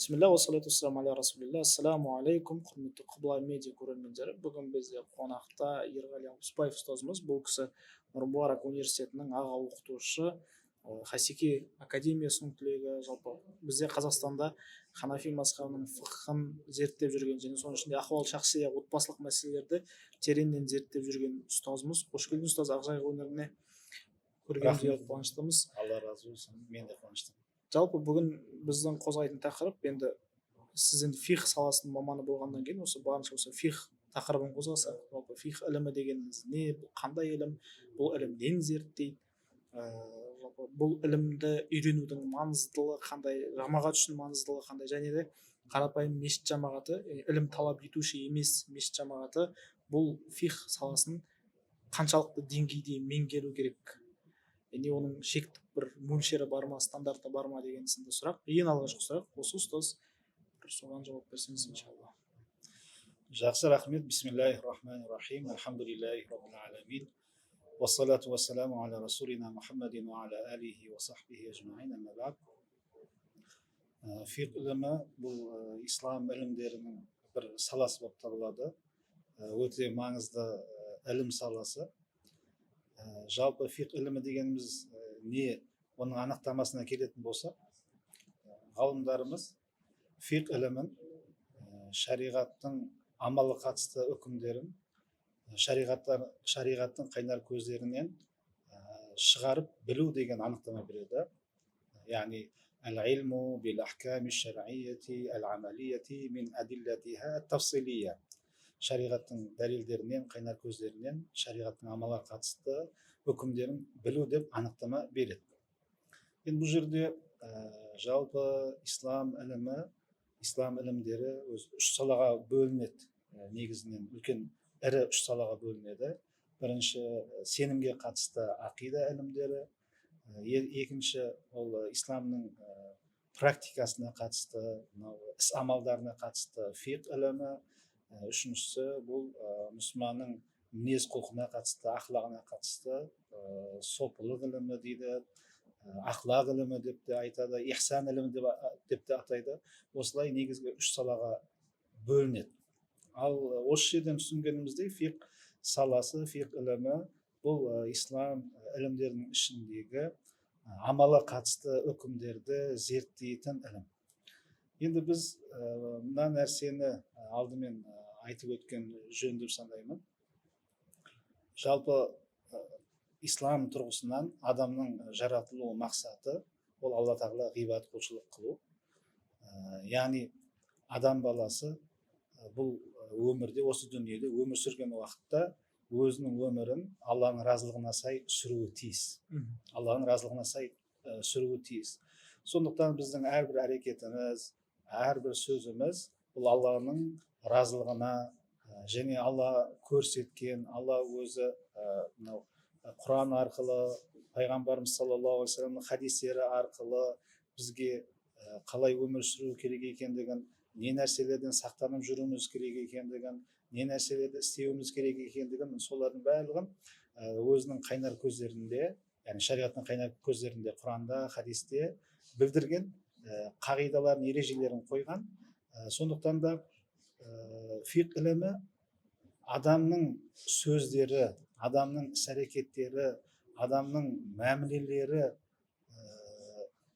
Бисмилля, уассалату вассаламу аля расулилля. Ассаламу алейкум, құрметті құбылай медиа көрермендері. Бүгін бізде қонақта Ерғали Алпысбаев ұстазымыз. Бұл кісі Нұр Мүбарак университетінің аға оқытушысы, Хасеки академиясының түлегі. Жалпы бізде Қазақстанда Ханафи мазхабының фикхын зерттеп жүрген және соның ішінде ахуал шахсия, отбасылық мәселелерді тереңнен зерттеп жүрген ұстазымыз. Қош келдіңіз ұстаз, ақжайық өңіріне. Көргенде қуаныштымыз. Алла разы болсын, мен де қуаныштымын. Жалпы бүгін біздің қозғайтын тақырып, енді сіз енді фих саласының маманы болғаннан кейін осы барынша осы фих тақырыбын қозғасақ, жалпы фих ілімі дегеніміз не, бұл қандай ілім, бұл ілім нені зерттейді, жалпы бұл ілімді үйренудің маңыздылығы қандай, жамағат үшін маңыздылығы қандай, және де қарапайым мешіт жамағаты, ілім талап етуші емес мешіт жамағаты бұл фих саласын қаншалықты деңгейде меңгеру керек, не оның шектік бір мөлшері бар ма, стандарты бар ма деген сынды сұрақ. Ең алғашқы сұрақ осы, ұстаз соған жауап берсеңіз иншалла. Жақсы, рахмет. Бисмиллахир-рахманир-рахим. Алхамдулиллахи раббил аламин. Уассалату вассаламу аля расулина Мухаммадин ва аля алихи ва сахбихи ажмаин. Амма баъд. Фиқ ілімі бұл ислам ілімдерінің бір саласы болып табылады. Өте маңызды ілім саласы. Жалпы фиқ ілімі дегеніміз не, оның анықтамасына келетін болса, ғалымдарымыз фиқ ілімін шариғаттың амалы қатысты үкімдерін шариғаттың қайнар көздерінен шығарып білу деген анықтама береді. Яғни әл-илму бил-ахками шар'иyyati әл-амалиyyati мин адиллатиха ат-тафсилия. Шариғаттың дәлелдерінен, қайнар көздерінен шариғаттың амалға қатысты үкімдерін білу деп анықтама береді. Енді бұл жерде жалпы ислам ілімдері өз үш салаға бөлінеді. Негізінен үлкен ірі үш салаға бөлінеді. Бірінші сенімге қатысты ақида ілімдері, екінші ол исламның практикасына қатысты, іс амалдарына қатысты фиқ ілімі, үшіншісі бұл мұсылманның мінез құлқына қатысты, ақлағына қатысты сопылық ілімі дейді, ақлақ ілімі деп те айтады, ихсан ілімі деп те атайды. Осылай негізгі үш салаға бөлінеді. Ал осы жерден түсінгеніміздей фиқ саласы, фиқ ілімі бұл ислам ілімдерінің ішіндегі амалға қатысты үкімдерді зерттейтін ілім. Енді біз мына нәрсені алдымен айтып өткен жөн деп санаймын. Жалпы ислам тұрғысынан адамның жаратылу мақсаты ол Алла тағала ғибадат құлшылық қылу. Яғни адам баласы бұл өмірде, осы дүниеде өмір сүрген уақытта өзінің өмірін Алланың разылығына сай сүруі тиіс. Алланың разылығына сай сүруі тиіс. Сондықтан біздің әрбір әрекетіміз, әрбір сөзіміз бұл Алланың разылығына және Алла көрсеткен, Алла өзі Құран арқылы, пайғамбарымыз саллаллаху алейхи вассаламның хадистері арқылы бізге қалай өмір сүру керек екендігін, не нәрселерден сақтанып жүруіміз керек екендігін, не нәрселерді істеуіміз керек екендігін, солардың барлығын өзінің қайнар көздерінде, яғни шариғаттың қайнар көздерінде, Құранда, хадисте білдірген қағидаларын, ережелерін қойған. Сондықтан да фиқ ілімі адамның сөздері, адамның іс-әрекеттері, адамның мәмілелері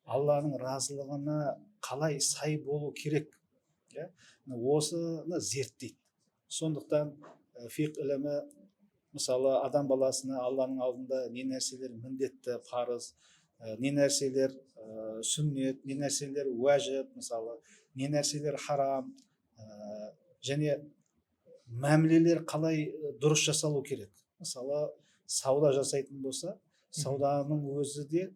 Алланың разылығына қалай сай болу керек, осыны зерттейді. Сондықтан фиқ ілімі мысалы адам баласына Алланың алдында не нәрселер міндетті, парыз, не нәрселер сүннет, не нәрселер уәжіп, мысалы не нәрселер харам, және мәмілелер қалай дұрыс жасалу керек. Мысалы сауда жасайтын болса, сауданың өзі де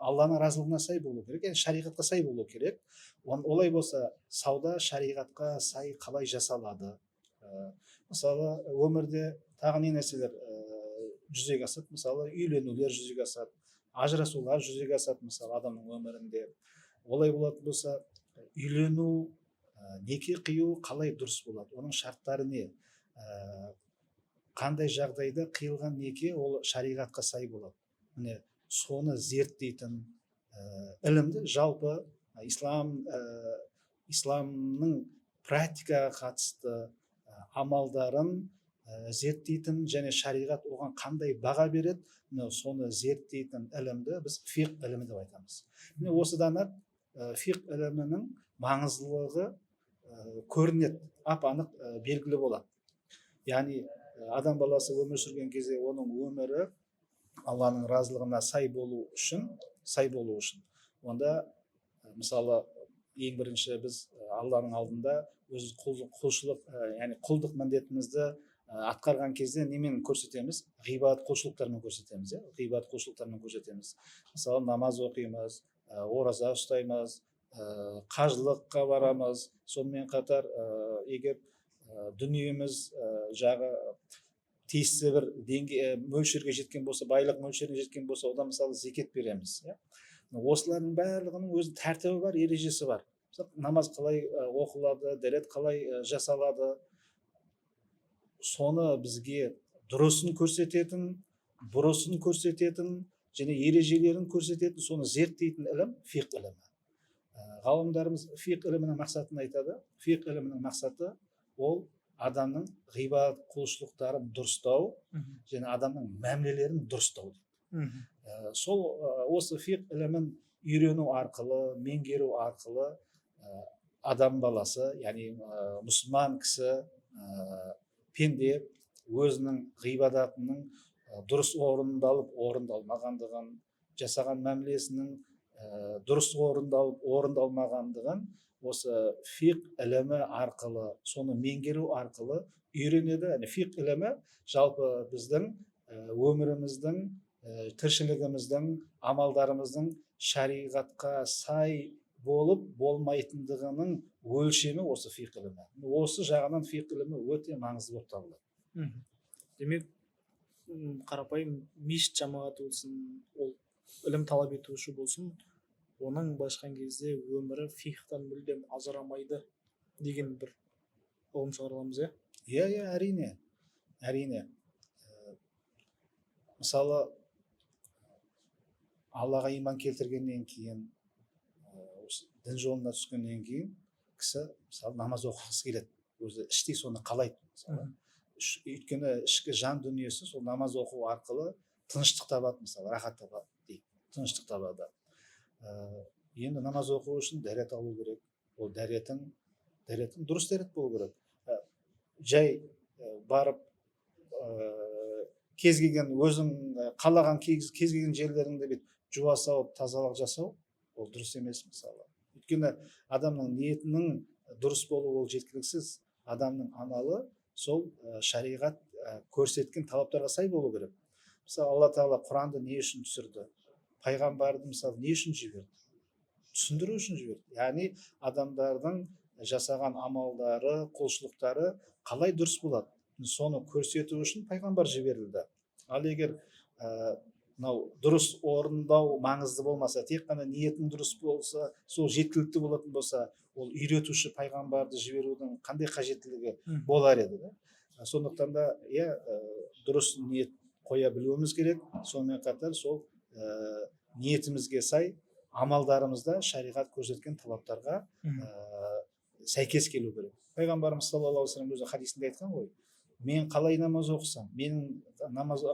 Алланың разылығына сай болу керек, яғни шариғатқа сай болу керек. Олай болса, сауда шариғатқа сай қалай жасалады? Мысалы өмірде тағы не нәрселер жүзеге асады? Мысалы үйленулер жүзеге асады, ажырасулар жүзеге асады, мысалы адамның өмірінде. Олай болатын болса, үйлену, неке қию қалай дұрыс болады? Оның шарттары не? Қандай жағдайда қиылған неке ол шариғатқа сай болады? Міне соны зерттейтін ілімді жалпы ислам исламның практикаға қатысты амалдарын зерттейтін және шариғат оған қандай баға береді, соны зерттейтін ілімді біз фиқ ілімі деп айтамыз. Осыдан ақ фиқ ілімінің маңыздылығы көрінеді, ап-анық белгілі болады. Яғни адам баласы өмір сүрген кезде оның өмірі Алланың разылығына сай болу үшін, онда мысалы ең бірінші біз Алланың алдында өз құлшылық, яғни құлдық міндетімізді атқарған кезде немен көрсетеміз? Ғибадат құлшылықтармен көрсетеміз. Ғибадат құлшылықтармен көрсетеміз. Мысалы намаз оқимыз, ораза ұстаймыз, қажылыққа барамыз. Сонымен қатар егер дүниеміз жағы тиісті бір мөлшерге жеткен болса, байлық мөлшеріне жеткен болса, одан мысалы зекет береміз. Осылардың барлығының өз тәртібі бар, ережесі бар. Намаз қалай оқылады, дәрет қалай жасалады, соны бізге дұрысын көрсететін, бұрысын көрсететін және ережелерін көрсететін, соны зерттейтін ілім фиқ ілімі. Ғалымдарымыз фиқ ілімінің мақсатын айтады. Фиқ ілімінің мақсаты ол адамның ғибадат құлшылықтарын дұрыстау және адамның мәмілелерін дұрыстау. Сол осы фиқ ілімін үйрену арқылы, меңгеру арқылы адам баласы, яғни мұсылман кісі, пенде өзінің ғибадатының дұрыс орындалып орындалмағандығын, жасаған мәмілесінің дұрыс орындалып орындалмағандығын осы фиқ ілімі арқылы, соны меңгеру арқылы үйренеді. Фиқ ілімі жалпы біздің өміріміздің, тіршілігіміздің, амалдарымыздың шариғатқа сай болып болмайтындығының өлшемі осы фиқ ілімі. Осы жағынан фиқ ілімі өте маңызды болып табылады. Демек, қарапайым мешіт жамағаты болсын, ол ілім талап етуші болсын, оның былайша айтқан кезде өмірі фиқтан мүлдем ажырамайды деген бір ұғым шығара аламыз, иә? Иә, әрине. Мысалы, Аллаға иман келтіргеннен кейін, дін жолына түскеннен кейін кісі мысалы намаз оқығысы келеді, өзі іштей соны қалайды. Өйткені ішкі жан дүниесі сол намаз оқу арқылы тыныштық табады, мысалы рахат табады дейді, тыныштық табады. Енді намаз оқу үшін дәрет алу керек. Ол дәретін дұрыс дәрет болу керек. Жай барып кез келген өзің қалаған кез келген жерлеріңді бүйтіп жуа салып тазалық жасау ол дұрыс емес мысалы. Өйткені адамның ниетінің дұрыс болуы ол жеткіліксіз. Адамның амалы сол шариғат көрсеткен талаптарға сай болу керек. Мысалы Алла Тағала Құранды не үшін түсірді? Пайғамбарды мысалы не үшін жіберді? Түсіндіру үшін жіберді. Яғни адамдардың жасаған амалдары, құлшылықтары қалай дұрыс болады? Соны көрсету үшін пайғамбар жіберілді. Ал егер дұрыс орындау маңызды болмаса, тек қана ниетің дұрыс болса, сол жеткілікті болатын болса, ол үйретуші пайғамбарды жіберудің қандай қажеттілігі болар еді? Сондықтан да дұрыс ниет қоя білуіміз керек. Сонымен қатар сол ниетімізге сай амалдарымызда шариғат көрсеткен талаптарға сәйкес келу керек. Пайғамбарымыз саллаллаху алейхи вассалам өзі хадисінде айтқан ғой, мен қалай намаз оқысам, менің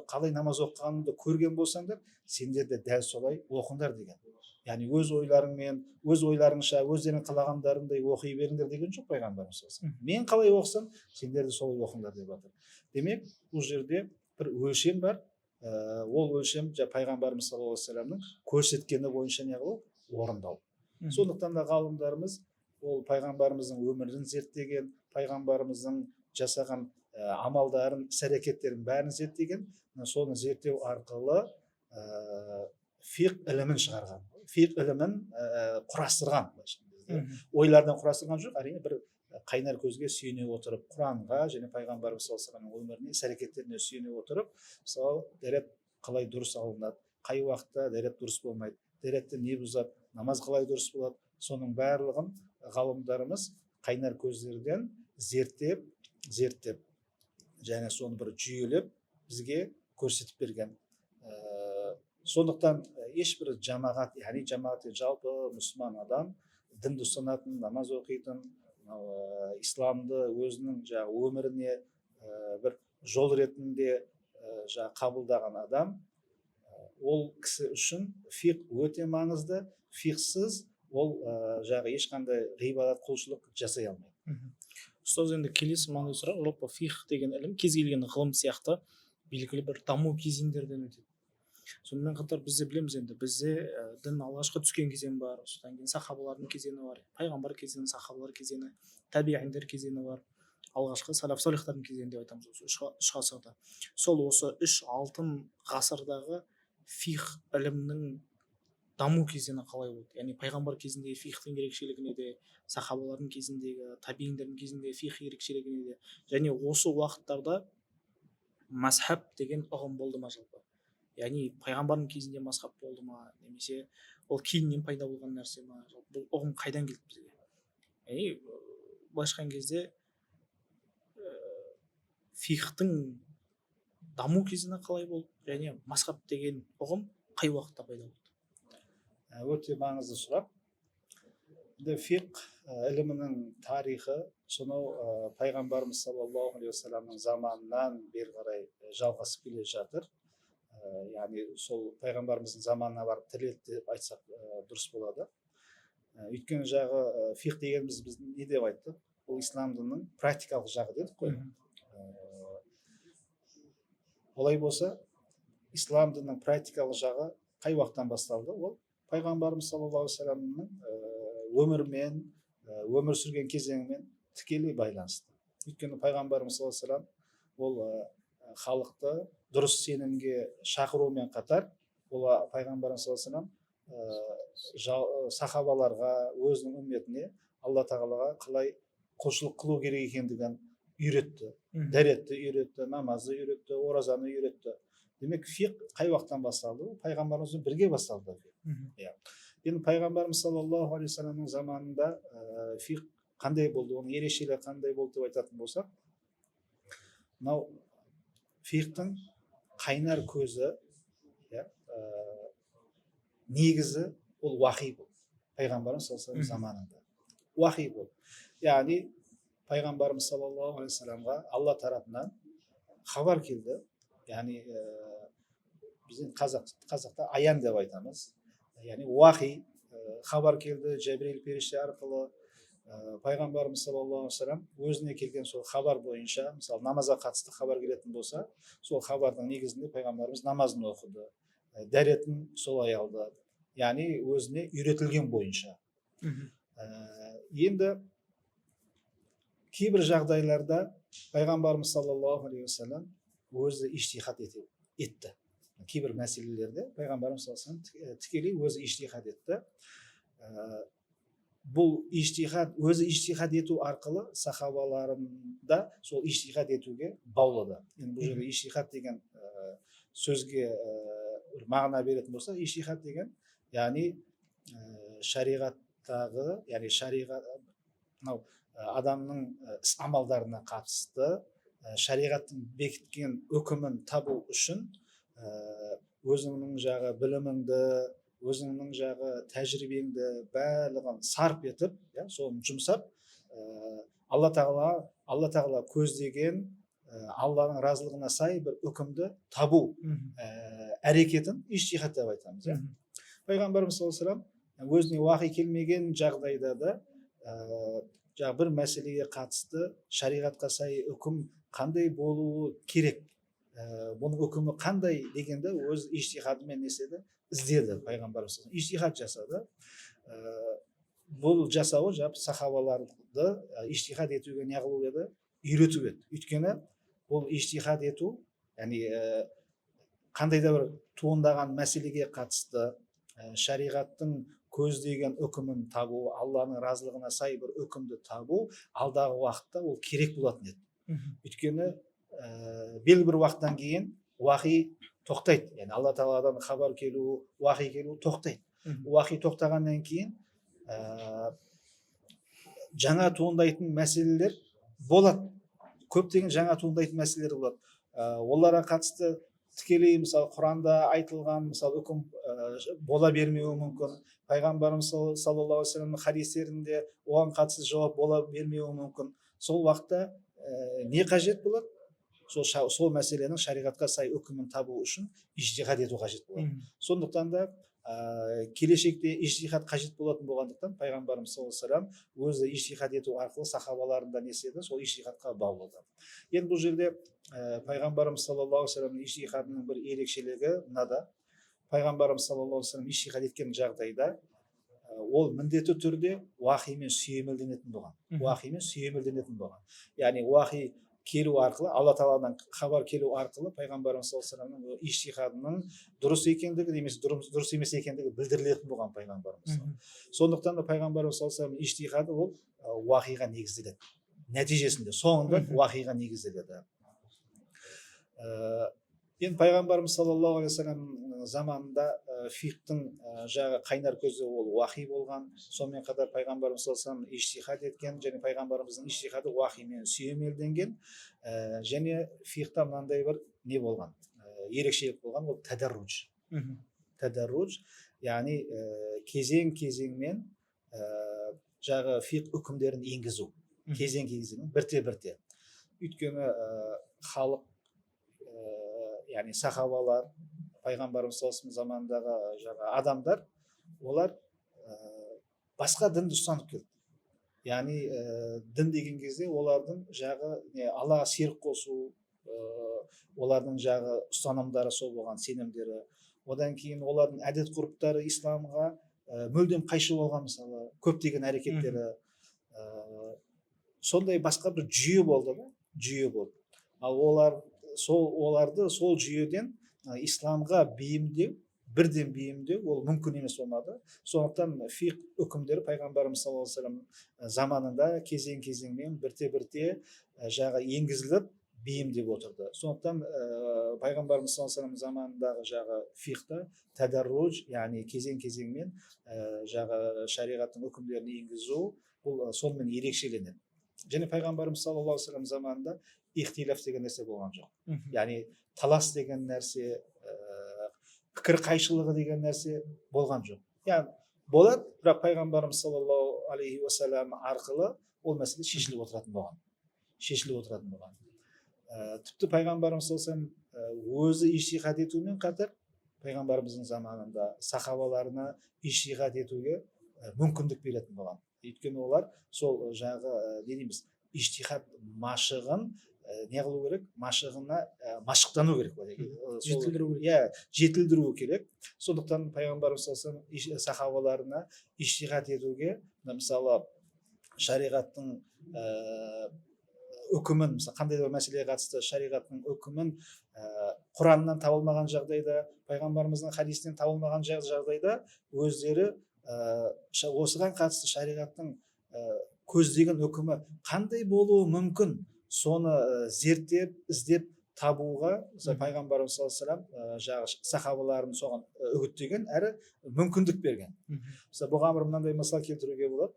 қалай намаз оқығанымды көрген болсаңдар, сендер де дәл солай оқыңдар деген. Яғни өз ойларыңша, өздерің қалағандарындай оқи беріңдер деген жоқ пайғамбарымыз. Мен қалай оқысам, сендер де солай оқыңдар деп жатыр. Демек, бұл жерде бір өлшем бар. Ол өлшем пайғамбарымыз саллаллаху алейхи вассаламның көрсеткені бойынша неғылу? Орындау. Сондықтан да ғалымдарымыз ол пайғамбарымыздың өмірін зерттеген, пайғамбарымыздың жасаған амалдарын, іс-әрекеттерін бәрін зерттеген, соны зерттеу арқылы фиқ ілімін шығарған, фиқ ілімін құрастырған. Ойлардан құрастырған жоқ, әрине бір қайнар көзге сүйене отырып, Құранға және пайғамбарымыз саллаллаху алейхи вассаламның өміріне, іс-әрекеттеріне сүйене отырып, мысалы дәрет қалай дұрыс алынады, қай уақытта дәрет дұрыс болмайды, дәретті не бұзады, намаз қалай дұрыс болады, соның барлығын ғалымдарымыз қайнар көздерден зерттеп және соны бір жүйелеп бізге көрсетіп берген. Сондықтан ешбір жамағат, яғни жамағат жалпы мұсылман адам дінді ұстанатын, намаз оқитын, исламды өзінің жаңағы өміріне бір жол ретінде қабылдаған адам, ол кісі үшін фиқ өте маңызды. Фиқсіз ол жаңағы ешқандай ғибадат құлшылық жасай алмайды. Ұстаз, енді келесі маңызды сұрақ, жалпы фиқ деген ілім кез келген ғылым сияқты белгілі бір даму кезеңдерден өтеді. Сонымен қатар бізде білеміз, енді бізде дін алғашқы түскен кезең бар, содан кейін сахабалардың кезеңі бар, пайғамбар кезеңі, сахабалар кезеңі, табиғиндер кезеңі бар, алғашқы салаф салихтардың кезеңі деп айтамыз, осы үш ғасырда. Сол осы үш алтын ғасырдағы фиқ ілімнің даму кезеңі қалай болды? Яғни пайғамбар кезіндегі фиқтің ерекшелігіне де, сахабалардың кезіндегі, табиғиндердің кезіндегі фиқ ерекшелігіне де, және осы уақыттарда мазхаб деген ұғым болды ма жалпы? Яғни пайғамбардың кезінде мазхаб болды ма, немесе ол кейіннен пайда болған нәрсе ма? Бұл ұғым қайдан келді бізге? Яғни былайша айтқан кезде фиқтың даму кезеңі қалай болды, және мазхаб деген ұғым қай уақытта пайда болды? Өте маңызды сұрақ. Фиқ ілімінің тарихы сонау пайғамбарымыз саллаллаху алейхи уассаламның заманынан бері қарай жалғасып келе жатыр. Яғни сол пайғамбарымыздың заманына барып тірелді деп айтсақ дұрыс болады. Өйткені жағы фиқ дегеніміз біз не деп айттық? Ол ислам дінінің практикалық жағы дедік қой. Олай болса, ислам дінінің практикалық жағы қай уақыттан басталды? Ол пайғамбарымыз саллаллаху алейхи уассаламның өмірімен, өмір сүрген кезеңімен тікелей байланысты. Өйткені пайғамбарымыз саллаллаху алейхи уассалам ол халықты дұрыс сенімге шақырумен қатар, ол пайғамбарымыз саллаллаху алейхи уассалам сахабаларға, өзінің үмметіне алла тағалаға қалай құлшылық қылу керек екендігін үйретті. Дәретті үйретті, намазды үйретті, оразаны үйретті. Демек, фиқ қай уақыттан басталды? Пайғамбарымызбен бірге басталды. Енді пайғамбарымыз саллаллаху алейхи уассаламның заманында фиқ қандай болды, оның ерекшелігі қандай болды деп айтатын болсақ, мынау фиқтың қайнар көзі, негізі ол уахи болды. Пайғамбарымыз саллаллаху алейхи уассаламның заманында уахи болды. Яғни пайғамбарымыз саллаллаху алейхи уассаламға алла тарапынан хабар келді. Яғни біздің қазақта аян деп айтамыз. Яғни уахи хабар келді, Жәбірейіл періште арқылы. Пайғамбарымыз саллаллаху алейхи уассалам өзіне келген сол хабар бойынша, мысалы намазға қатысты хабар келетін болса, сол хабардың негізінде пайғамбарымыз намазын оқыды, дәретін солай алды. Яғни өзіне үйретілген бойынша. Енді кейбір жағдайларда пайғамбарымыз саллаллаху алейхи уассалам өзі иштихад етті. Кейбір мәселелерде пайғамбарымыз саллаллаху алейхи уассалам тікелей өзі иштихад етті. Бұл өзі иштихад ету арқылы сахабаларында сол иштихад етуге баулады. Енді бұл жерде иштихад деген сөзге мағына беретін болса, иштихад деген яғни шариғаттағы, яғни шариғат адамның іс амалдарына қатысты шариғаттың бекіткен үкімін табу үшін өзіңнің жағы біліміңді, өзіңнің жағы тәжірибеңді барлығын сарп етіп, соны жұмсап, алла тағала көздеген Алланың разылығына сай бір үкімді табу әрекетін иштихад деп айтамыз. Пайғамбарымыз саллаллаху алейхи уассалам өзіне уахи келмеген жағдайда да бір мәселеге қатысты шариғатқа сай үкім қандай болуы керек, бұның үкімі қандай дегенді өз иштихадымен іздеді пайғамбарымыз. Иштихад жасады. Бұл жасауы сахабаларды иштихад етуге неғылу еді? Үйрету еді. Өйткені бұл иштихад ету, яғни қандай да бір туындаған мәселеге қатысты шариғаттың көздеген үкімін табу, Алланың разылығына сай бір үкімді табу алдағы уақытта ол керек болатын еді. Өйткені белгілі бір уақыттан кейін уахи тоқтайды. Яғни алла тағаладан хабар келу, уахи келу тоқтайды. Уахи тоқтағаннан кейін жаңа туындайтын мәселелер болады. Көптеген жаңа туындайтын мәселелер болады. Оларға қатысты тікелей мысалы құранда айтылған мысалы үкім бола бермеуі мүмкін, пайғамбарымыз саллаллаху алейхи вассаламның хадистерінде оған қатысты жауап бола бермеуі мүмкін. Сол уақытта не қажет болады? Сол мәселенің шариғатқа сай үкімін табу үшін ижтихад ету қажет болады. Сондықтан да келешекте ижтихад қажет болатын болғандықтан пайғамбарымыз саллаллаху алейхи вассалам өзі ижтихад ету арқылы сахабаларында не істеді, сол ижтихадқа баулыды. Енді бұл жерде пайғамбарымыз саллаллаху алейхи вассаламның ижтихадының бір ерекшелігі мынада: пайғамбарымыз саллаллаху алейхи вассалам ижтихад еткен жағдайда ол міндетті түрде уахимен сүйемелденетін болған. Яғни уахи келу арқылы, алла тағаладан хабар келу арқылы пайғамбарымыз саллаллаху алейхи вассаламның ижтихадының дұрыс екендігі немесе дұрыс емес екендігі білдірілетін болған пайғамбарымыз. Сондықтан да пайғамбарымыз саллаллаху алейхи вассаламның ижтихады ол уахиға негізделеді. Нәтижесінде соңында уахиға негізделеді. Енді пайғамбарымыз саллаллаху алейхи вассалам заманында фиқтың жағы қайнар көзі ол уахи болған. Сонымен қатар пайғамбарымыз саллаллаху алейхи вассалам ижтихад еткен, және пайғамбарымыздың ижтихады уахимен сүйемелденген. Және фиқта мынандай бір не болған, ерекшелік болған, ол тадарруж. Яғни кезең-кезеңмен жағы фиқ үкімдерін енгізу, кезең-кезеңмен бірте-бірте. Өйткені халық, яғни сахабалар, пайғамбарымыз саллаллаху алейхи замандағы адамдар, олар басқа дінді ұстанып келді. Яғни дін деген кезде олардың жағы Аллаға серік қосу, олардың жағы ұстанымдары сол болған, сенімдері. Одан кейін олардың әдет ғұрыптары исламға мүлдем қайшы болған, мысалы көптеген әрекеттері. Сондай басқа бір жүйе болды. Ал оларды сол жүйеден исламға бейімдеу, бірден бейімдеу ол мүмкін емес болмады. Сондықтан фиқ үкімдері пайғамбарымыз саллаллаху алейхи вассалам заманында кезең-кезеңмен бірте-бірте жағы енгізіліп бейімдеп отырды. Сондықтан пайғамбарымыз саллаллаху алейхи вассалам заманындағы жағы фиқта тадарруж, яғни кезең-кезеңмен жағы шариғаттың үкімдерін енгізу, бұл сонымен ерекшеленеді. Және пайғамбарымыз саллаллаху алейхи вассалам заманында ихтилаф деген нәрсе болған жоқ. Яғни талас деген нәрсе, пікір қайшылығы деген нәрсе болған жоқ. Яғни болады, бірақ пайғамбарымыз саллаллаху алейхи вассалам арқылы ол мәселе шешіліп отыратын болған. Тіпті пайғамбарымыз саллаллаху алейхи вассалам өзі ижтихад етумен қатар пайғамбарымыздың заманында сахабаларына ижтихад етуге мүмкіндік беретін болған. Өйткені олар сол жағы не дейміз, ижтихад машығын не қылу керек, машықтану керек, жетілдіру керек. Сондықтан пайғамбарымыз саллаллаху алейхи вассалам сахабаларына ижтихад етуге, мысалы шариғаттың үкімін, қандай да мәселеге қатысты шариғаттың үкімін Құраннан табылмаған жағдайда, пайғамбарымыздың хадисінен табылмаған жағдайда өздері осыған қатысты шариғаттың көздеген үкімі қандай болуы мүмкін, соны зерттеп, іздеп табуға пайғамбарымыз саллаллаху алейхи вассалам сахабаларын соған үгіттеген әрі мүмкіндік берген. Бұған бір мынандай мысал келтіруге болады.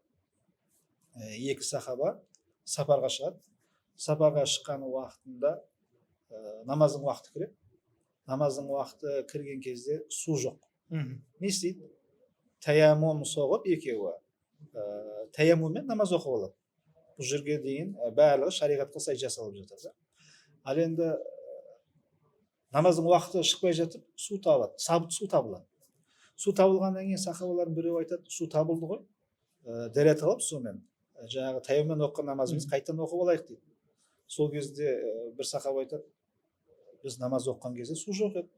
Екі сахаба сапарға шығады. Сапарға шыққан уақытында намаздың уақыты кіреді. Намаздың уақыты кірген кезде су жоқ. Не істейді? Таяммум соғып екеуі таяммуммен намаз оқып алады. Бұл жерге дейін барлығы шариғатқа сай жасалып жатыр. Ал енді намаздың уақыты шықпай жатып су табылады. Су табылғаннан кейін сахабалардың біреуі айтады, су табылды ғой, дәрет алып сумен жаңағы таяммуммен оқыған намазымыз қайтадан оқып алайық дейді. Сол кезде бір сахаба айтады, біз намаз оқыған кезде су жоқ еді.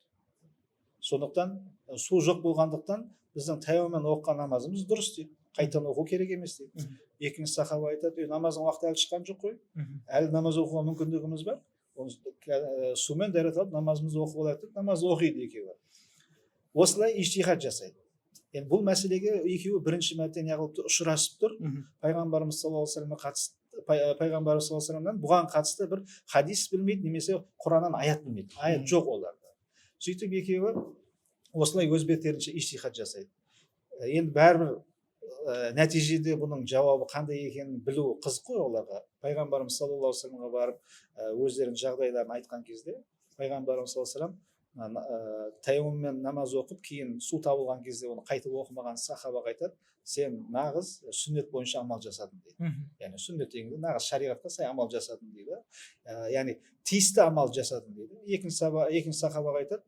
Сондықтан су жоқ болғандықтан біздің таяммуммен оқыған намазымыз дұрыс дейді, қайтадан оқу керек емес дейді. Екінші сахаба айтады, намаздың уақыты әлі шыққан жоқ қой, әлі намаз оқуға мүмкіндігіміз бар, сумен дәрет алып намазымызды оқып алайық деп намазды оқиды екеуі. Осылай ижтихад жасайды. Енді бұл мәселеге екеуі бірінші мәрте неғылыпты ұшырасып тұр. Пайғамбарымыз саллаллаху алейхи вассаламнан бұған қатысты бір хадис білмейді, немесе Құраннан аят білмейді. Аят жоқ оларда. Сөйтіп екеуі осылай өз беттерінше ижтихад жасайды. Енді бәрібір нәтижеде бұның жауабы қандай екенін білу қызық қой оларға. Пайғамбарымыз саллаллаху алейхи вассаламға барып өздерінің жағдайларын айтқан кезде пайғамбарымыз саллаллаху алейхи вассалам таяммуммен намаз оқып кейін су табылған кезде оны қайтып оқымаған сахабаға айтады, сен нағыз сүннет бойынша амал жасадың дейді. Яғни сүннет дегенде нағыз шариғатқа сай амал жасадың дейді. Яғни тиісті амал жасадың дейді. Екінші сахабаға айтады,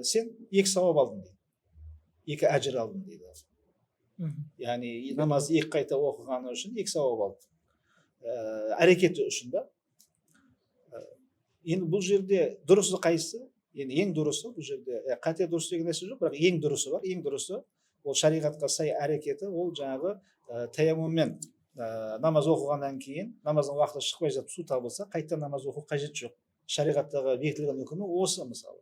сен екі сауап алдың дейді, екі әжір алдың дейді. Яғни намаз екі қайта оқығаны үшін екі сауап алдың, әрекеті үшін да. Енді бұл жерде дұрысы қайсысы? Енді ең дұрысы бұл жерде қате дұрыс деген нәрсе жоқ, бірақ ең дұрысы бар. Ең дұрысы ол шариғатқа сай әрекеті, ол жаңағы таяммуммен намаз оқығаннан кейін намаздың уақыты шықпай жатып су табылса қайтадан намаз оқу қажет жоқ. Шариғаттағы бекітілген үкімі осы мысалы.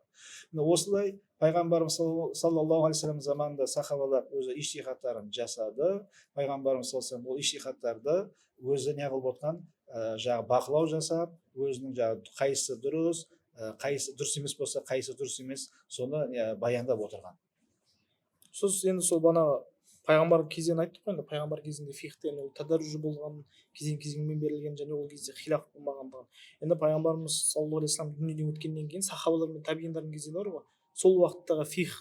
Осылай пайғамбарымыз саллаллаху алейхи вассалам заманында сахабалар өзі иштихадтарын жасады. Пайғамбарымыз саллаллаху алейхи вассалам ол иштихадтарды өзі неғылып отқан жаңағы бақылау жасап, өзінің жаңағы қайсысы дұрыс, қайсысы дұрыс емес болса, қайсысы дұрыс емес, соны баяндап отырған. Енді сол бана пайғамбар кезінде айттық қой, енді пайғамбар кезінде фихтен ол тадарружы болған, кезең-кезеңмен берілген, және ол кезде хилаф болмағандығын. Енді пайғамбарымыз саллаллаху алейхи вассалам дүниеден өткеннен кейін сахабалар мен табииндардың кезеңі бар ғой. Сол уақыттағы фих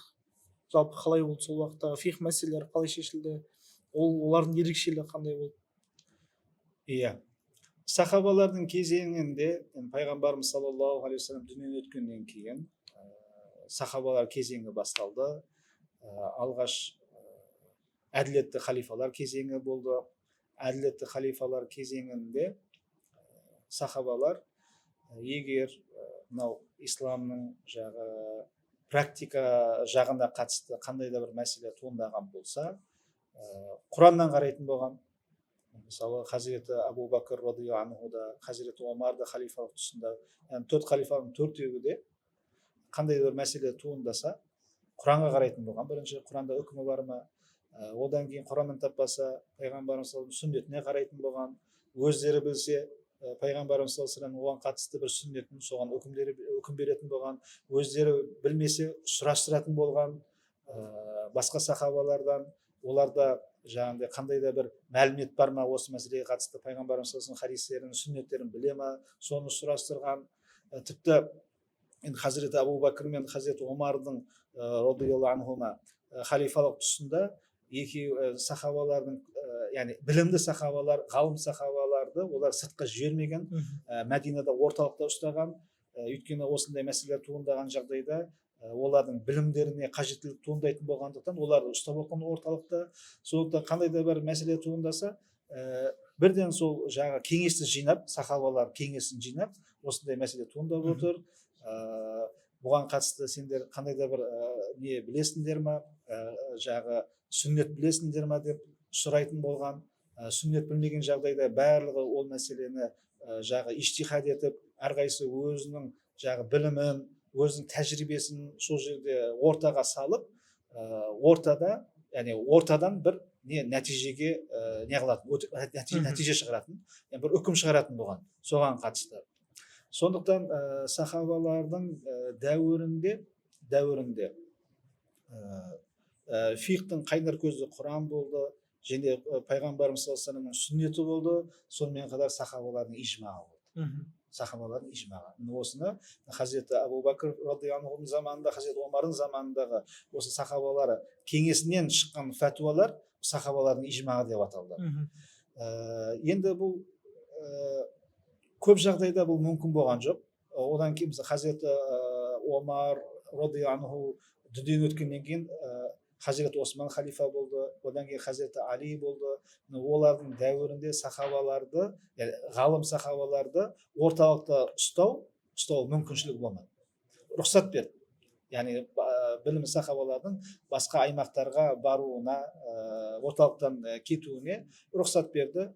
жалпы қалай болды, сол уақыттағы фих мәселелері қалай шешілді, олардың ерекшелігі қандай болды? Иә, сахабалардың кезеңінде пайғамбарымыз саллаллаху алейхи вассалам дүниеден өткеннен кейін сахабалар кезеңі басталды. Алғаш әділетті халифалар кезеңі болды. Әділетті халифалар кезеңінде сахабалар егер мынау исламның практика жағына қатысты қандай да бір мәселе туындаған болса, Құраннан қарайтын болған. Мысалы Хазіреті Абу Бәкір радиаллаху анху да, Хазіреті Омар да халифалық тұсында, төрт халифаның төртеуі де қандай да бір мәселе туындаса Құранға қарайтын болған. Бірінші Құранда үкімі бар ма, одан кейін Құраннан таппаса пайғамбарымыз сүннетіне қарайтын болған. Өздері білсе пайғамбарымыз оған қатысты бір сүннетін, соған үкім беретін болған. Өздері білмесе сұрастыратын болған басқа сахабалардан. Оларда жаңағыдай қандай да бір мәлімет бар ма осы мәселеге қатысты, пайғамбарымыз хадистерін, сүннеттерін біле ма, соны сұрастырған. Тіпті Хазіреті Абу Бәкір мен Хазіреті Омардың радиаллаху анхума халифалық тұсында екеуі сахабалардың, яғни білімді сахабалар, ғалым сахабаларды олар сыртқа жібермеген, Мәдинада орталықта ұстаған. Өйткені осындай мәселелер туындаған жағдайда олардың білімдеріне қажеттілік туындайтын болғандықтан оларды ұстап отқан орталықта. Сондықтан қандай да бір мәселе туындаса, бірден сол жаңағы кеңесті жинап, сахабалар кеңесін жинап, осындай мәселе туындап отыр. Бұған қатысты сендер қандай да бір не білесіңдер ма, жаңағы сүннет білесіңдер ма деп сұрайтын болған. Сүннет білмеген жағдайда барлығы ол мәселені жаңағы иштихад етіп, әрқайсысы өзінің жаңағы білімін, өзінің тәжірибесін сол жерде ортаға салып, ортадан бір нәтижеге нәтиже шығаратын, бір үкім шығаратын болған соған қатысты. Сондықтан сахабалардың дәуірінде фихтың қайнар көзі Құран болды, және пайғамбарымыз саллаллаху алейхи вассаламның сүннеті болды, сонымен қатар сахабалардың ижмағы болды. Сахабалардың ижмағы. Осыны Хазіреті Абу Бәкір радиаллаху анхудың заманында, Хазіреті Омардың заманындағы осы сахабалары кеңесінен шыққан фәтуалар сахабалардың ижмағы деп аталды. Енді бұл көп жағдайда бұл мүмкін болған жоқ. Одан кейін Хазіреті Омар радиаллаху анху дүниеден өткеннен кейін Хазіреті Осман халифа болды, одан кейін Хазіреті Али болды. Олардың дәуірінде сахабаларды, ғалым сахабаларды орталықта ұстау мүмкіншілік болмады. Рұқсат берді. Яғни білімді сахабалардың басқа аймақтарға баруына, орталықтан кетуіне рұқсат берді.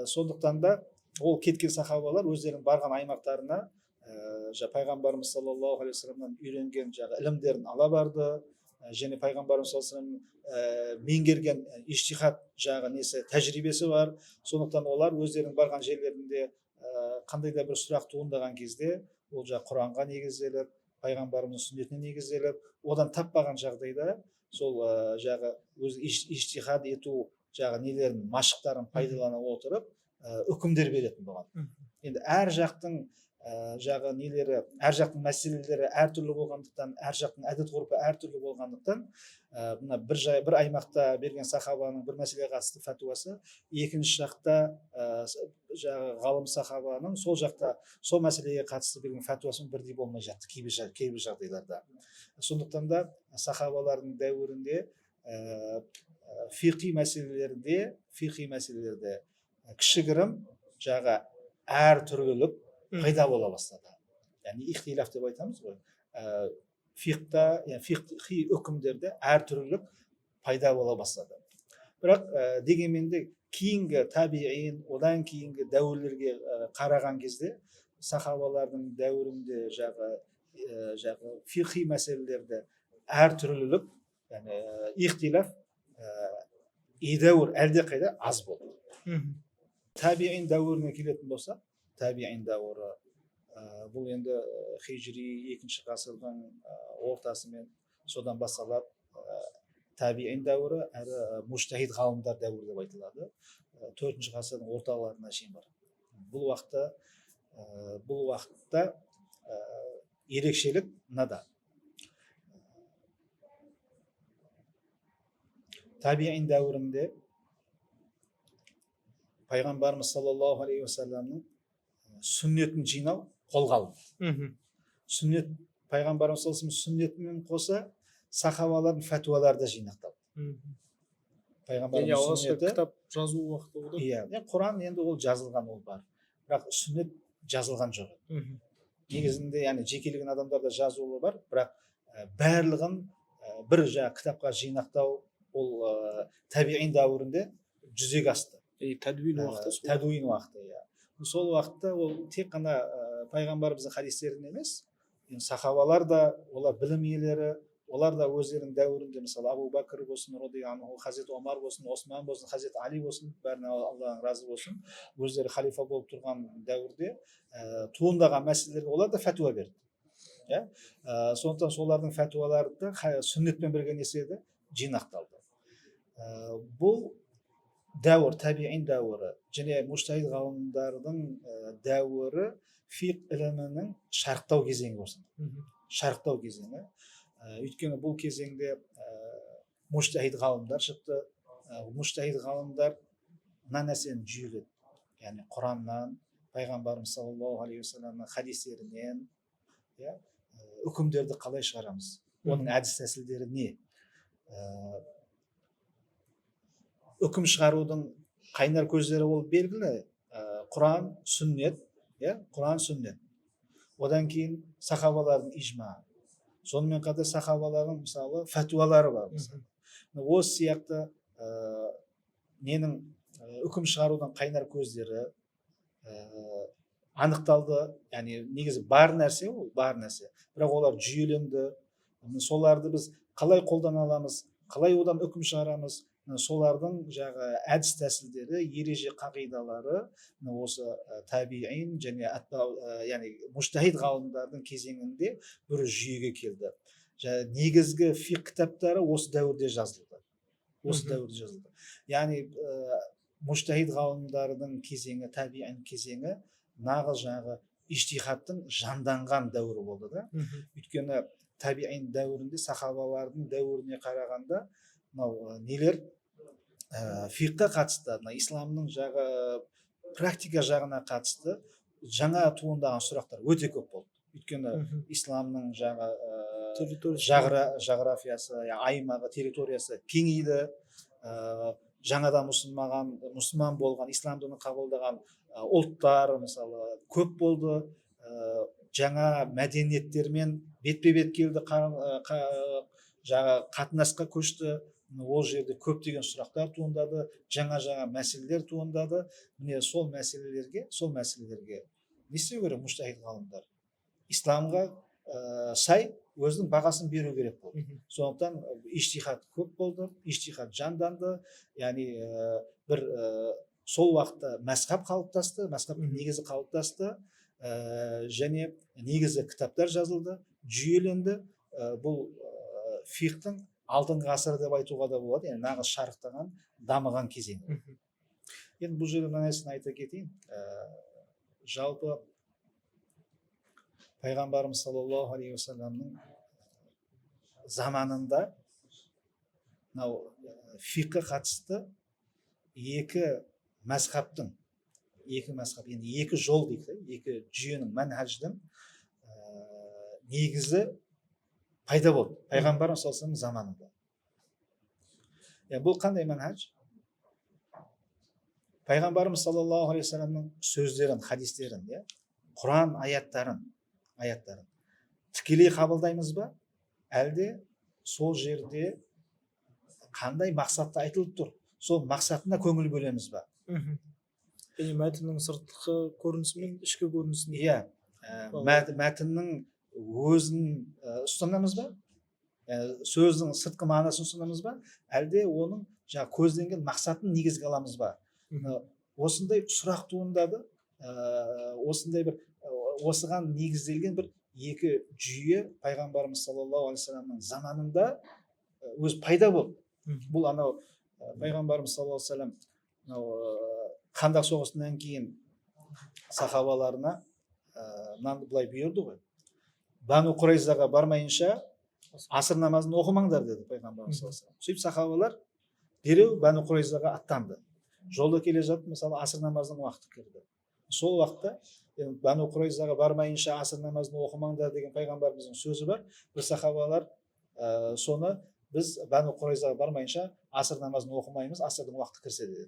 Сондықтан да ол кеткен сахабалар өздерінің барған аймақтарына пайғамбарымыз саллаллаху алейхи вассаламнан үйренген ілімдерін ала барды. Және пайғамбарымыз саллаллаху алейхи вассалам меңгерген иштихад тәжірибесі бар. Сондықтан олар өздерінің барған жерлерінде қандай да бір сұрақ туындаған кезде ол Құранға негізделіп, пайғамбарымыздың сүннетіне негізделіп, одан таппаған жағдайда сол өз иштихад ету нелерін, машықтарын пайдалана отырып, үкімдер беретін болған. Енді әр жақтың жағы нелері, әр жақтың мәселелері әртүрлі болғандықтан, әр жақтың әдет ғұрпы әртүрлі болғандықтан, мына бір аймақта берген сахабаның бір мәселеге қатысты фәтуасы, екінші жақта жағы ғалым сахабаның сол жақта сол мәселеге қатысты берген фәтуасымен бірдей болмай жатты кейбір жағдайларда. Сондықтан да сахабалардың дәуірінде фиқи мәселелерде кішігірім жағы әртүрлілік пайда бола бастады. Яғни ихтилаф деп айтамыз ғой. Фиқта, фиқи үкімдерде әртүрлілік пайда бола бастады. Бірақ дегенмен де кейінгі табиин, одан кейінгі дәуірлерге қараған кезде сахабалардың дәуірінде жағы фиқи мәселелерде әртүрлілік, яғни ихтилаф едәуір әлдеқайда аз болды. Табиин дәуіріне келетін болса, табиин дәуірі бұл енді хижри 2-ші ғасырдың ортасымен содан басталады. Табиин дәуірі әрі мужтахид ғалымдар дәуірі деп айтылады. 4-ші ғасырдың орталарына шейін бар. Бұл уақытта ерекшелік мынада. Табиин дәуірінде пайғамбарымыз саллаллаху алейхи уассаламның сүннетін жинау қолға алынды. Сүннет, пайғамбарымыз саллаллаху алейхи уассалам сүннетімен қоса сахабалардың фәтуалары да жинақталды. Пайғамбарымыз сүннеті кітап жазу уақыты болды. Иә, Құран енді ол жазылған, ол бар. Бірақ сүннет жазылған жоқ. Негізінде яғни жекелеген адамдарда жазуы бар, бірақ барлығын бір кітапқа жинақтау ол табиин дәуірінде жүзеге асты. Тәдуин уақыты, иә. Сол уақытта ол тек қана пайғамбарымыздың хадистерін емес, сахабалар да, олар білім иелері, олар да өздерінің дәуірінде, мысалы Абу Бәкір болсын, Хазірет Омар болсын, Осман болсын, Хазірет Али болсын, бәріне Алланың разы болсын, өздері халифа болып тұрған дәуірде туындаған мәселелерге олар да фәтуа берді. Сондықтан солардың фәтуалары да сүннетпен бірге неседі жинақталды. Бұл дәуір, табиин дәуірі және мужтахид ғалымдардың дәуірі фиқ ілімінің шарықтау кезеңі болсын. Шарықтау кезеңі. Өйткені бұл кезеңде мужтахид ғалымдар шықты. Мужтахид ғалымдар мына нәрсені жүйеледі. Яғни Құраннан, пайғамбарымыз саллаллаху алейхи уассаламның хадистерінен үкімдерді қалай шығарамыз? Оның әдіс тәсілдері не? Үкім шығарудың қайнар көздері ол белгілі. Құран, сүннет, Құран, сүннет. Одан кейін сахабалардың ижма. Сонымен қатар сахабалардың мысалы фәтуалары бар. Осы сияқты ненің үкім шығарудың қайнар көздері анықталды. Яғни негізі бар нәрсе ол, бар нәрсе. Бірақ олар жүйеленді. Соларды біз қалай қолдана аламыз, қалай одан үкім шығарамыз? Солардың әдіс тәсілдері, ереже қағидалары осы табиин және мужтахид ғалымдардың кезеңінде бір жүйеге келді. Негізгі фиқ кітаптары осы дәуірде жазылды. Яғни мужтахид ғалымдардың кезеңі, табиин кезеңі нағыз иштихадтың жанданған дәуірі болды да. Өйткені табиин дәуірінде сахабалардың дәуіріне қарағанда нелер фиққа қатысты, исламның практика жағына қатысты жаңа туындаған сұрақтар өте көп болды. Өйткені исламның жағрафиясы, аймағы, территориясы кеңейді. Жаңадан мұсылман болған, ислам дінін қабылдаған ұлттар мысалы көп болды. Жаңа мәдениеттермен бетпе-бет келді, қатынасқа көшті. Ол жерде көптеген сұрақтар туындады, жаңа мәселелер туындады. Міне сол мәселелерге не істеу керек мужтахид ғалымдар? Исламға сай өзінің бағасын беру керек болды. Сондықтан иштихад көп болды, иштихад жанданды. Яғни бір сол уақытта мәзһаб қалыптасты, мәзһабтың негізі қалыптасты, және негізі кітаптар жазылды, жүйеленді. Бұл фиқтың алтын ғасыры деп айтуға да болады, яғни нағыз шарықтаған, дамыған кезең. енді бұл жерде мына нәрсені айта кетейін. Жалпы пайғамбарымыз саллаллаху алейхи уассаламның заманында мынау фиққа қатысты екі мәзһабтың енді екі жол дейді, екі жүйенің манхаждың негізі пайда болды пайғамбарымыз саллаллаху алейхи заманында. Бұл қандай манхаж? Пайғамбарымыз саллаллаху алейхи вассаламның сөздерін, хадистерін, Құран аяттарын тікелей қабылдаймыз ба, әлде сол жерде қандай мақсатта айтылып тұр, сол мақсатына көңіл бөлеміз ба? Яғни мәтіннің сыртқы көрінісі мен ішкі көрінісін. Мәтіннің өзін ұстанамыз ба? Сөздің сыртқы мағынасын ұстанамыз ба? Әлде оның көзделген мақсатын негізге аламыз ба? Осындай сұрақ туындады. Осындай бір осыған негізделген бір екі жүйе пайғамбарымыз саллаллаху алейхи вассаламның заманында өз пайда болды. Бұл анау пайғамбарымыз саллаллаху алейхи вассалам Хандақ соғысынан кейін сахабаларына мынаны былай бұйырды ғой. Бану Құрайзаға бармайынша аср намазын оқымаңдар деді пайғамбарымыз саллаллаху алейхи вассалам. Сөйтіп сахабалар дереу Бану Құрайзаға аттанды. Жолда келе жатып, мысалы, аср намазының уақыты кірді. Сол уақытта Бану Құрайзаға бармайынша аср намазын оқымаңдар деген пайғамбарымыздың сөзі бар. Бір сахабалар соны біз Бану Құрайзаға бармайынша аср намазын оқымаймыз, асрдың уақыты кірсе деді.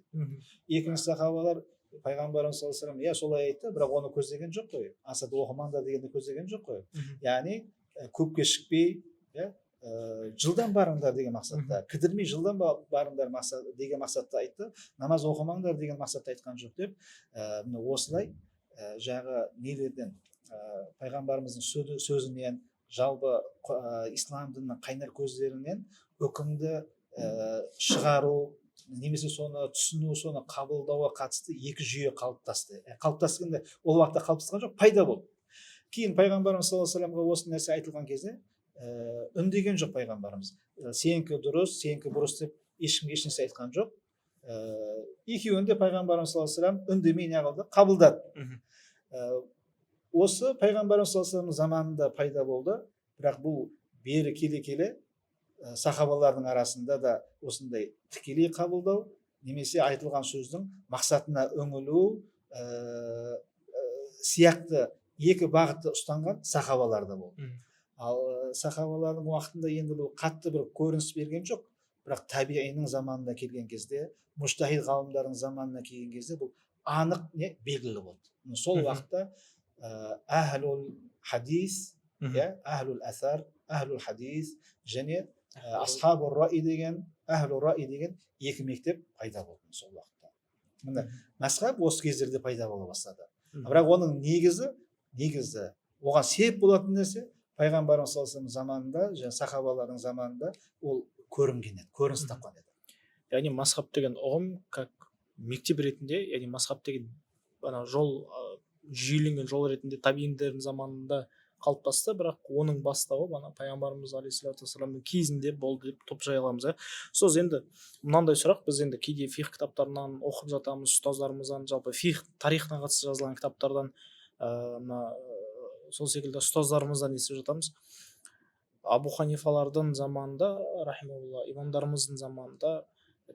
Екінші сахабалар пайғамбарымыз саллаллаху алейхи вассалам солай айтты, бірақ оны көздеген жоқ қой. Асрды оқымаңдар дегенді көздеген жоқ қой. Яғни көп кешікпей, жылдам барыңдар деген мақсатта, кідірмей жылдам барыңдар деген мақсатта айтты. Намаз оқымаңдар деген мақсатта айтқан жоқ деп, осылай жағы нелерден пайғамбарымыздың сөзінен, жалпы ислам дінінің қайнар көздерінен үкімді шығару, немесе соны түсіну, соны қабылдауға қатысты екі жүйе қалыптасты. Қалыптасқанда ол уақытта қалыптасқан жоқ, пайда болды. Кейін пайғамбарымыз саллаллаху алейхи вассаламға осы нәрсе айтылған кезде үндеген жоқ пайғамбарымыз. Сенікі дұрыс, сенікі бұрыс деп ешкімге ешнәрсе айтқан жоқ. Екеуін де пайғамбарымыз саллаллаху алейхи вассалам үндемей не қылды, қабылдады. Осы пайғамбарымыз саллаллаху алейхи вассаламның заманында пайда болды, бірақ бұл бері келе сахабалардың арасында да осындай тікелей қабылдау, немесе айтылған сөздің мақсатына үңілу сияқты екі бағытты ұстанған сахабалар да болды. Ал сахабалардың уақытында енді бұл қатты бір көрініс берген жоқ, бірақ табиғиның заманына келген кезде, мужтахид ғалымдардың заманына келген кезде бұл анық белгілі болды. Сол уақытта әхлул хадис, әхлул асар, әхлул хадис және асхабур раи деген, әхлул раи деген екі мектеп пайда болды сол уақытта. Міне мазхаб осы кездерде пайда бола бастады. Бірақ оның негізі оған себеп болатын нәрсе пайғамбарымыз саллаллаху алейхи вассалам заманында және сахабалардың заманында ол көрінген еді, көрініс тапқан еді. Яғни мазхаб деген ұғым как мектеп ретінде, яғни мазхаб деген жол, жүйеленген жол ретінде табииндердің заманында қалыптасты, бірақ оның бастауы пайғамбарымыз алейхиссалату вассаламның кезінде болды деп топшай аламыз. Соз енді мынандай сұрақ, біз енді кейде фих кітаптарынан оқып жатамыз, ұстаздарымыздан, жалпы фих тарихына қатысты жазылған кітаптардан, сол секілді ұстаздарымыздан естіп жатамыз. Абу Ханифалардың заманында, рахималла, имамдарымыздың заманында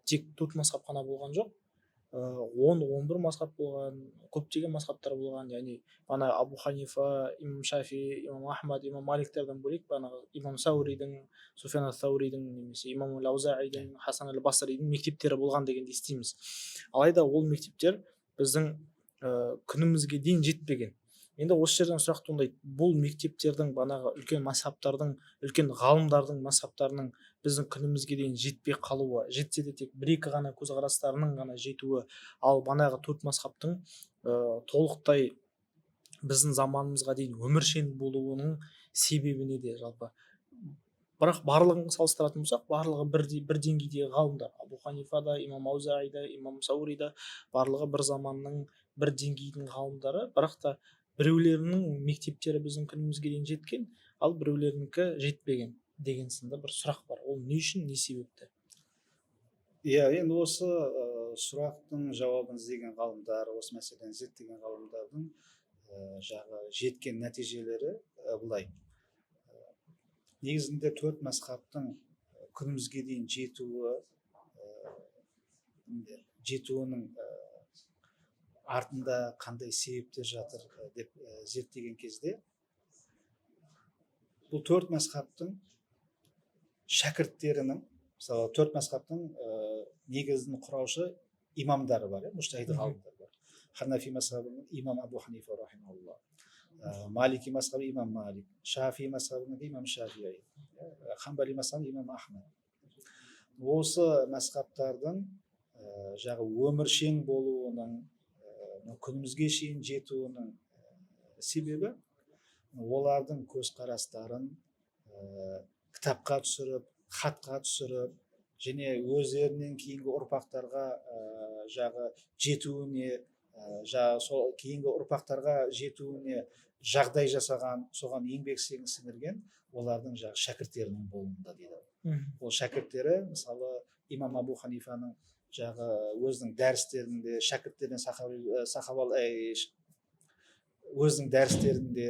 тек 4 мазхаб қана болған жоқ, 10-11 мазхаб болған, көптеген мазхабтар болған. Яғни Абу Ханифа, имам Шафи, имам Ахмад, имам Маликтерден бөлек имам Сауридің, Суфиян ат-Тауридің, немесе имам Аузаидің, Хасан аль-Басридің мектептері болған дегенді естиміз. Алайда ол мектептер біздің күнімізге дейін жетпеген. Енді осы жерден сұрақ туындайды, бұл мектептердің үлкен мазхабтардың, үлкен ғалымдардың мазхабтарының біздің күнімізге дейін жетпей қалуы, жетсе де тек 1-2 ғана көзқарастарының ғана жетуі, ал 4 мазхабтың толықтай біздің заманымызға дейін өміршең болуының себебі неде жалпы? Бірақ барлығын салыстыратын болсақ, барлығы бір деңгейдегі ғалымдар. Абу Ханифа да, имам Аузаи да, имам Саури да, барлығы бір заманның бір деңгейдің ғалымдары, бірақ та біреулерінің мектептері біздің күнімізге дейін жеткен, ал біреулерінікі жетпеген деген сынды бір сұрақ бар. Ол не үшін, не себепті? Енді осы сұрақтың жауабын іздеген ғалымдар, осы мәселені зерттеген ғалымдардың жеткен нәтижелері былай. Негізінде төрт мазхабтың күнімізге дейін жетуінің артында қандай себептер жатыр деп зерттеген кезде, бұл төрт мазхабтың шәкірттерінің, мысалы төрт мазхабтың негізін құраушы имамдары бар, мужтахид ғалымдар бар. Ханафи мазхабының имам Абу Ханифа рахимахуллах, Малики мазхабы имам Малик, Шафи мазхабының имам Шафии, Хамбали мазхабы имам Ахмад. Осы мазхабтардың өміршең болуының, күнімізге шейін жетуінің себебі олардың көзқарастарын кітапқа түсіріп, хатқа түсіріп, және өздерінен кейінгі ұрпақтарға жетуіне, сол кейінгі ұрпақтарға жетуіне жағдай жасаған, соған еңбек сіңірген олардың шәкірттерінің болуында дейді. Ол шәкірттері, мысалы имам Абу Ханифаның өзінің дәрістерінде, шәкірттерінен өзінің дәрістерінде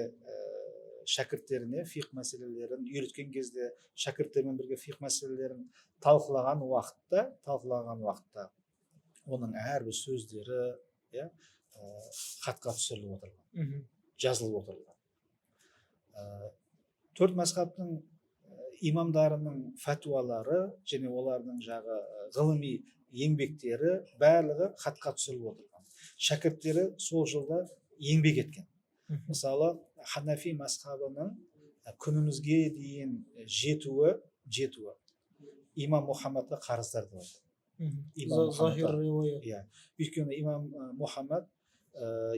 шәкірттеріне фиқ мәселелерін үйреткен кезде, шәкірттермен бірге фиқ мәселелерін талқылаған уақытта оның әрбір сөздері хатқа түсіріліп отырған, жазылып отырған. Төрт мазхабтың имамдарының фәтуалары және олардың ғылыми еңбектері барлығы хатқа түсіріліп отырған. Шәкірттері сол жылда еңбек еткен. Мысалы, Ханафи мазхабының күнімізге дейін жетуі имам Мұхаммадқа қарыздар деп айтады. Өйткені имам Мұхаммад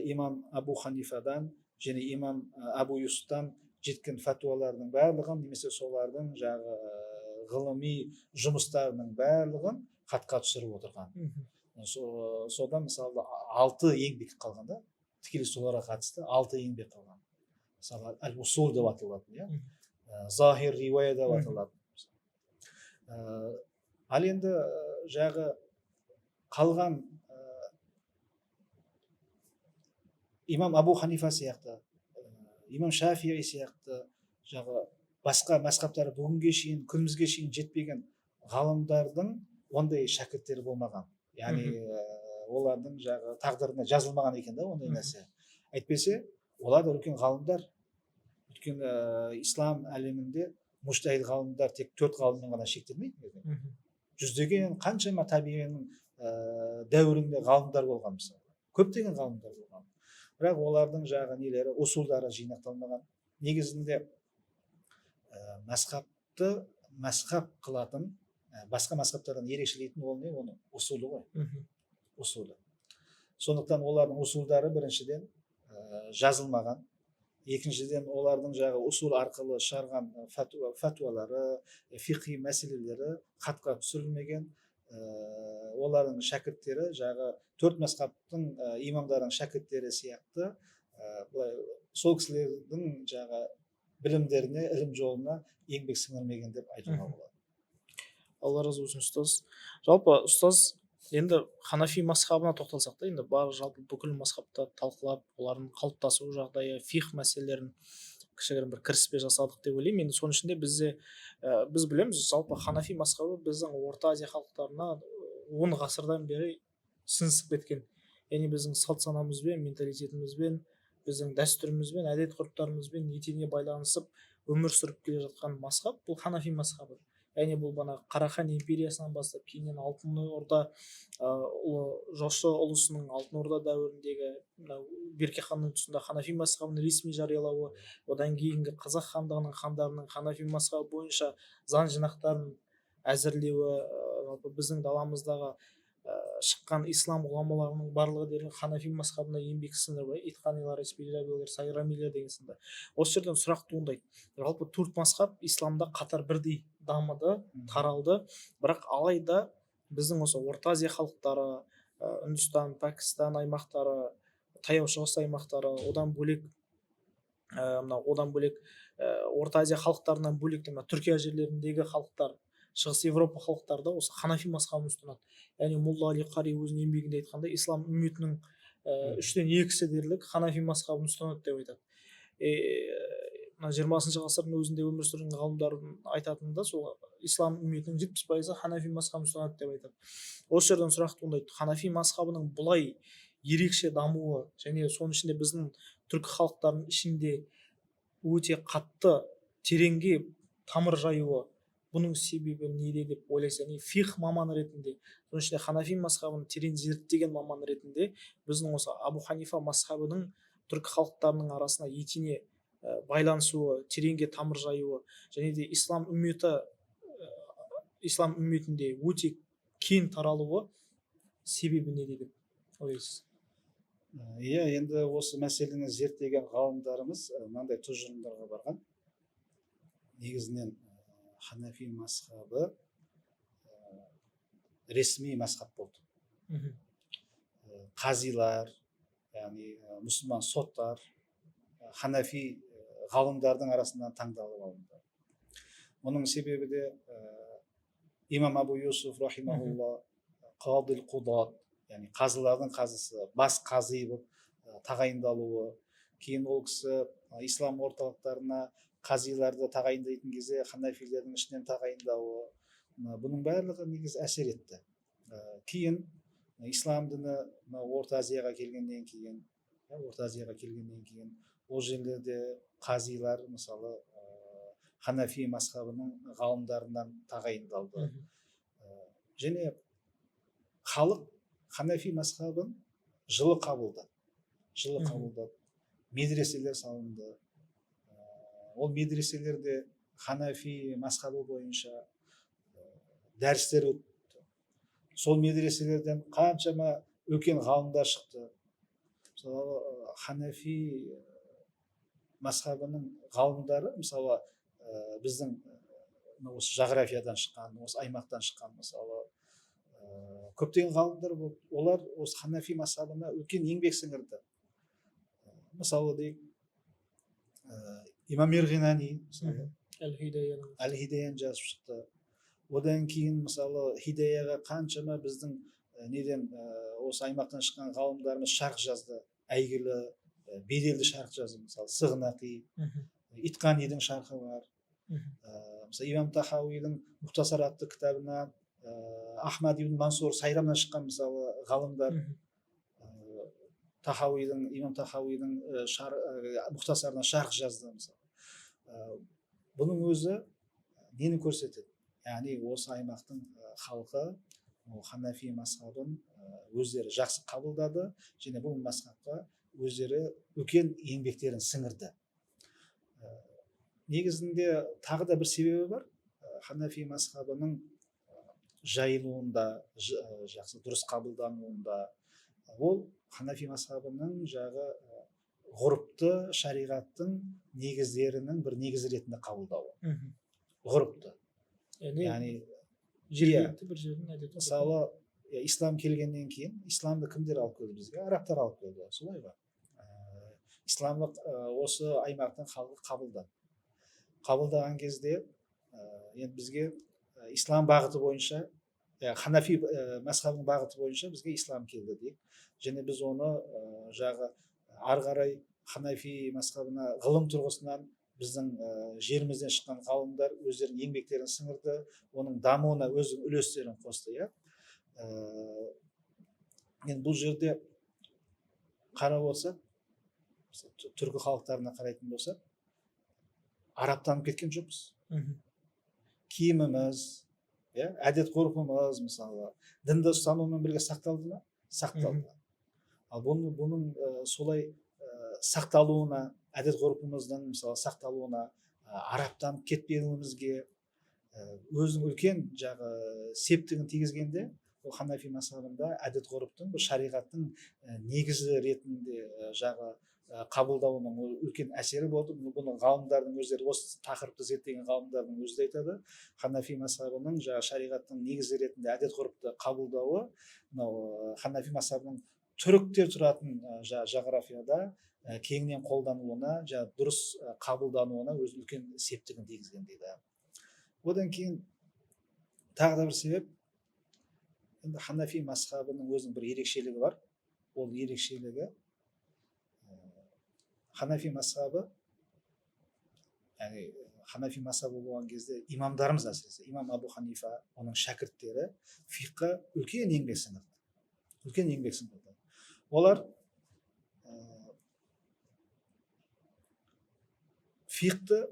имам Абу Ханифадан және имам Абу Юсуфтан жеткен фәтуалардың барлығын, немесе солардың ғылыми жұмыстарының барлығын хатқа түсіріп отырған. Содан мысалы 6 еңбек қалғанда, тікелей соларға қатысты 6 еңбек қалған. Мысалы әл-усул деп аталатын, захир риуая деп аталатын. Ал енді қалған имам Абу Ханифа сияқты, имам Шафии сияқты басқа мазхабтары күнімізге шейін жетпеген ғалымдардың ондай шәкірттері болмаған. Яғни олардың тағдырына жазылмаған екен да ондай нәрсе. Әйтпесе, олар да үлкен ғалымдар. Өйткені ислам әлемінде мужтахид ғалымдар тек 4 ғалыммен ғана шектелмейді. Жүздеген қаншама табиғинің дәуірінде ғалымдар болған, мысалы. Көптеген ғалымдар болған. Бірақ олардың нелері, усулдары жинақталмаған. Негізінде мазхабты мазхаб қылатын, басқа мазхабтардан ерекшелейтін ол не? Оның усулы ғой. Усулы. Сондықтан олардың усулдары біріншіден жазылмаған. Екіншіден олардың усул арқылы шығарған фәтуалары, фиқи мәселелері хатқа түсірілмеген. Олардың шәкірттері 4 мазхабтың имамдарының шәкірттері сияқты сол кісілердің білімдеріне, ілім жолына еңбек сіңірмеген деп айтуға болады. Алла разы болсын, ұстаз. Жалпы ұстаз, енді Ханафи мазхабына тоқталсақ та, енді жалпы бүкіл мазхабты талқылап, олардың қалыптасу жағдайы, фиқ мәселелерін кішігірім бір кіріспе жасадық деп ойлаймын. Енді соның ішінде біз білеміз, жалпы Ханафи мазхабы біздің Орта Азия халықтарына 10 ғасырдан бері сіңісіп кеткен. Яғни біздің салт санамызбен, менталитетімізбен, біздің дәстүрімізбен, әдет ғұрыптарымызбен етене байланысып өмір сүріп келе жатқан мазхаб бұл Ханафи мазхабы. Яғни бұл Қарахан империясынан бастап, кейіннен Алтын Орда Жошы ұлысының Алтын Орда дәуіріндегі Берке ханның тұсында Ханафи мазхабын ресми жариялауы, одан кейінгі Қазақ хандығының хандарының Ханафи мазхабы бойынша заң жинақтарын әзірлеуі, біздің даламыздағы шыққан ислам ғұламаларының барлығы дерлік Ханафи мазхабына еңбек сіңіріп, итқанилар, эспилябилер, сайрамилер деген сынды. Осы жерден сұрақ туындайды. Жалпы төрт мазхаб исламда қатар бірдей дамыды, таралды, бірақ алайда біздің осы Орта Азия халықтары, Үндістан, Пәкістан аймақтары, Таяу Шығыс аймақтары, одан бөлек Орта Азия халықтарынан бөлек Түркия жерлеріндегі халықтар шығыс Европа халықтары да осы ханафи мазхабын ұстанады. Яғни молла али қари өзінің еңбегінде айтқандай ислам үмметінің үштен екісі дерлік ханафи мазхабын ұстанады деп айтады. Мына 20 ғасырдың өзінде өмір сүрген ғалымдардың айтатынында сол ислам үмметінің 70% ханафи мазхабын ұстанады деп айтады. Осы жерден сұрақ туындайды, ханафи мазхабының бұлай ерекше дамуы және соның ішінде біздің түркі халықтарының ішінде өте қатты тереңге тамыр жаюы, бұның себебі неде деп ойлайсыз? Яғни фих маманы ретінде, соның ішінде ханафи мазхабын терең зерттеген маман ретінде біздің осы Абу Ханифа мазхабының түркі халықтарының арасына етене байланысуы, тереңге тамыр жаюы және де ислам үмметінде өте кең таралуы себебі неде деп ойлайсыз? Иә, енді осы мәселені зерттеген ғалымдарымыз мынандай тұжырымдарға барған. Негізінен ханафи мазхабы ресми мазхаб болды. Қазилар, яғни мұсылман соттар ханафи ғалымдардың арасынан таңдалып алынды. Оның себебі де имам Абу Юсуф рахимахулла қадил құдат, яғни қазылардың қазысы, бас қази болып тағайындалуы, кейін ол кісі ислам орталықтарына қазиларды тағайындайтын кезде ханафилердің ішінен тағайындауы, бұның барлығы негізі әсер етті. Кейін ислам діні Орта Азияға келгеннен кейін ол жерлерде қазилар мысалы ханафи мазхабының ғалымдарынан тағайындалды. Және халық ханафи мазхабын жылы қабылдады. Медреселер салынды. Ол медреселерде ханафи мазхабы бойынша дәрістер өтті. Сол медреселерден қаншама үлкен ғалымдар шықты. Мысалы ханафи мазхабының ғалымдары, мысалы біздің осы жағрафиядан шыққан, осы аймақтан шыққан, мысалы көптеген ғалымдар болды. Олар осы ханафи мазхабына үлкен еңбек сіңірді. Мысалы дейік, имам Ерғинани Әл-Хидаяны жазып шықты. Одан кейін мысалы Хидаяға қаншама біздің неден осы аймақтан шыққан ғалымдарымыз шарх жазды. Әйгілі беделді шарх жазды. Мысалы Сығнақи, Итқанидің шархы бар. Мысалы имам Тахауидің Мұхтасар атты кітабына Ахмад ибн Мансур Сайрамнан шыққан мысалы ғалымдар имам Тахауидің Мұхтасарына шарх жазды. Бұның өзі нені көрсетеді? Яғни осы аймақтың халқы ханафи мазхабын өздері жақсы қабылдады және бұл мазхабқа өздері үлкен еңбектерін сіңірді. Негізінде тағы да бір себебі бар. Ханафи мазхабының жайылуында, жақсы дұрыс қабылдануында, ол ханафи мазхабының жағы ғұрыпты шариғаттың негіздерінің бір негізі ретінде қабылдауы. Ғұрыпты. Яғни жергілікті бір жердің әдеті. Мысалы ислам келгеннен кейін исламды кімдер алып келді бізге? Арабтар алып келді, солай ба? Исламды осы аймақтың халқы қабылдаған кезде енді бізге ислам бағыты бойынша, ханафи мазхабының бағыты бойынша бізге ислам келді дейік. Және біз оны жағы ары қарай ханафи мазхабына ғылым тұрғысынан біздің жерімізден шыққан ғалымдар өздерінің еңбектерін сіңірді, оның дамуына өзінің үлестерін қосты. Енді бұл жерде қарап отырсақ, түркі халықтарына қарайтын болсақ, арабтанып кеткен жоқпыз. Киіміміз, әдет ғұрпымыз мысалы дінді ұстанумен бірге сақталды ма? Сақталды. Ал бұның солай сақталуына, әдет ғұрпымыздың мысалы сақталуына, арабтанып кетпеуімізге өзінің үлкен жағы септігін тигізгенде, ол ханафи мазхабында әдет ғұрыптың бір шариғаттың негізі ретінде жағы қабылдауының үлкен әсері болды. Бұны ғалымдардың өздері, осы тақырыпты зерттеген ғалымдардың өзі де айтады. Ханафи мазхабының шариғаттың негізі ретінде әдет ғұрыпты қабылдауы, ханафи мазхабының түріктер тұратын жағрафияда кеңінен қолданылуына, дұрыс қабылдануына өз үлкен септігін тигізген дейді. Одан кейін тағы да бір себеп, енді ханафи мазхабының өзінің бір ерекшелігі бар. Ол ерекшелігі ханафи мазхабы, яғни ханафи мазхабы болған кезде имамдарымыз, әсіресе имам Абу Ханифа, оның шәкірттері фиққа үлкен еңбек сіңірді. Үлкен еңбек сіңірді. Олар фиқты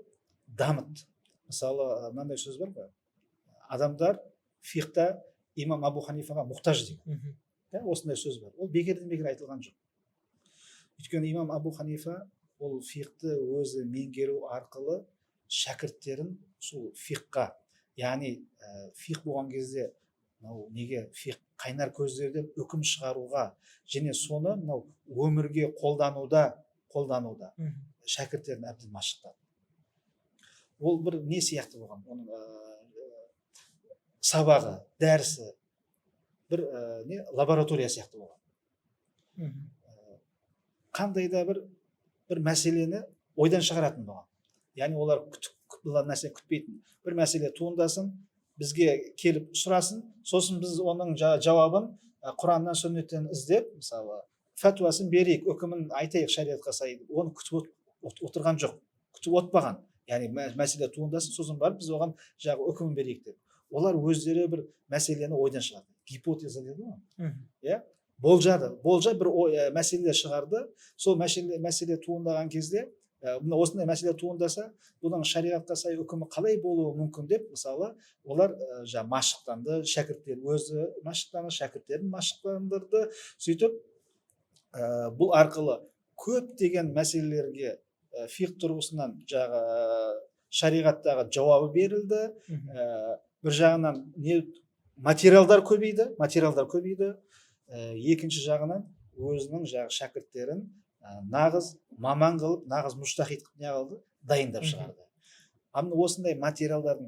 дамытты. Мысалы, мынандай сөз бар ғой, адамдар фиқта имам Абу Ханифаға мұқтаж деген. Осындай сөз бар. Ол бекерден бекер айтылған жоқ. Өйткені имам Абу Ханифа ол фиқты өзі меңгеру арқылы шәкірттерін сол фиққа, яғни фиқ болған кезде неге фиқ қайнар көздерден үкім шығаруға және соны мынау өмірге қолдануда шәкірттерін әбден машықтады. Ол бір не сияқты болған, оның сабағы, дәрісі бір лаборатория сияқты болған. Қандай да бір мәселені ойдан шығаратын болған. Яғни олар бұл нәрсе күтпейтін. Бір мәселе туындасын, бізге келіп сұрасын, сосын біз оның жауабын Құраннан, сүннеттен іздеп, мысалы, фәтуасын берейік, үкімін айтайық шариғатқа сай. Оны күтіп отырған жоқ, күтіп отпаған. Яғни мәселе туындасын, сосын барып біз оған үкімін берейік деп. Олар өздері бір мәселені ойдан шығарды. Гипотеза деді ғой. Болжа бір мәселелер шығарды. Сол мәселе туындаған кезде, осындай мәселе туындаса, бұның шариғатқа сай үкімі қалай болуы мүмкін деп, мысалы, олар машықтанды, шәкірттер өзі машықтанды, шәкірттерін машықтандырды. Сөйтіп, бұл арқылы көптеген мәселелерге фиқ тұрғысынан шариғаттағы жауабы берілді. Бір жағынан материалдар көбейді. Екінші жағынан өзінің шәкірттерін нағыз маман қылып, нағыз мұжтахид қылып дайындап шығарды. Осындай материалдардың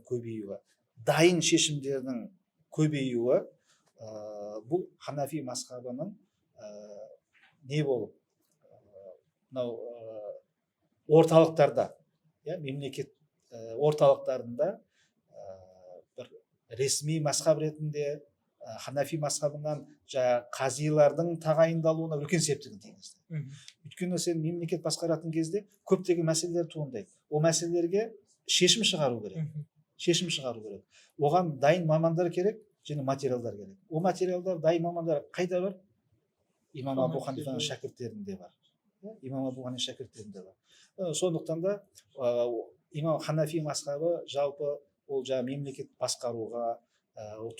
көбеюі, дайын шешімдердің көбеюі, бұл ханафи мазхабының не болып, мынау орталықтарда, мемлекет орталықтарында бір ресми мазхаб ретінде ханафи мазхабынан қазилардың тағайындалуына үлкен септігін тигізді. Өйткені сен мемлекет басқаратын кезде көптеген мәселелер туындайды. Ол мәселелерге шешім шығару керек. Оған дайын мамандар керек және материалдар керек. Ол материалдар, дайын мамандар қайда бар? Имам Абу Ханифаның шәкірттерінде бар. Сондықтан да имам ханафи мазхабы жалпы ол мемлекет басқаруға,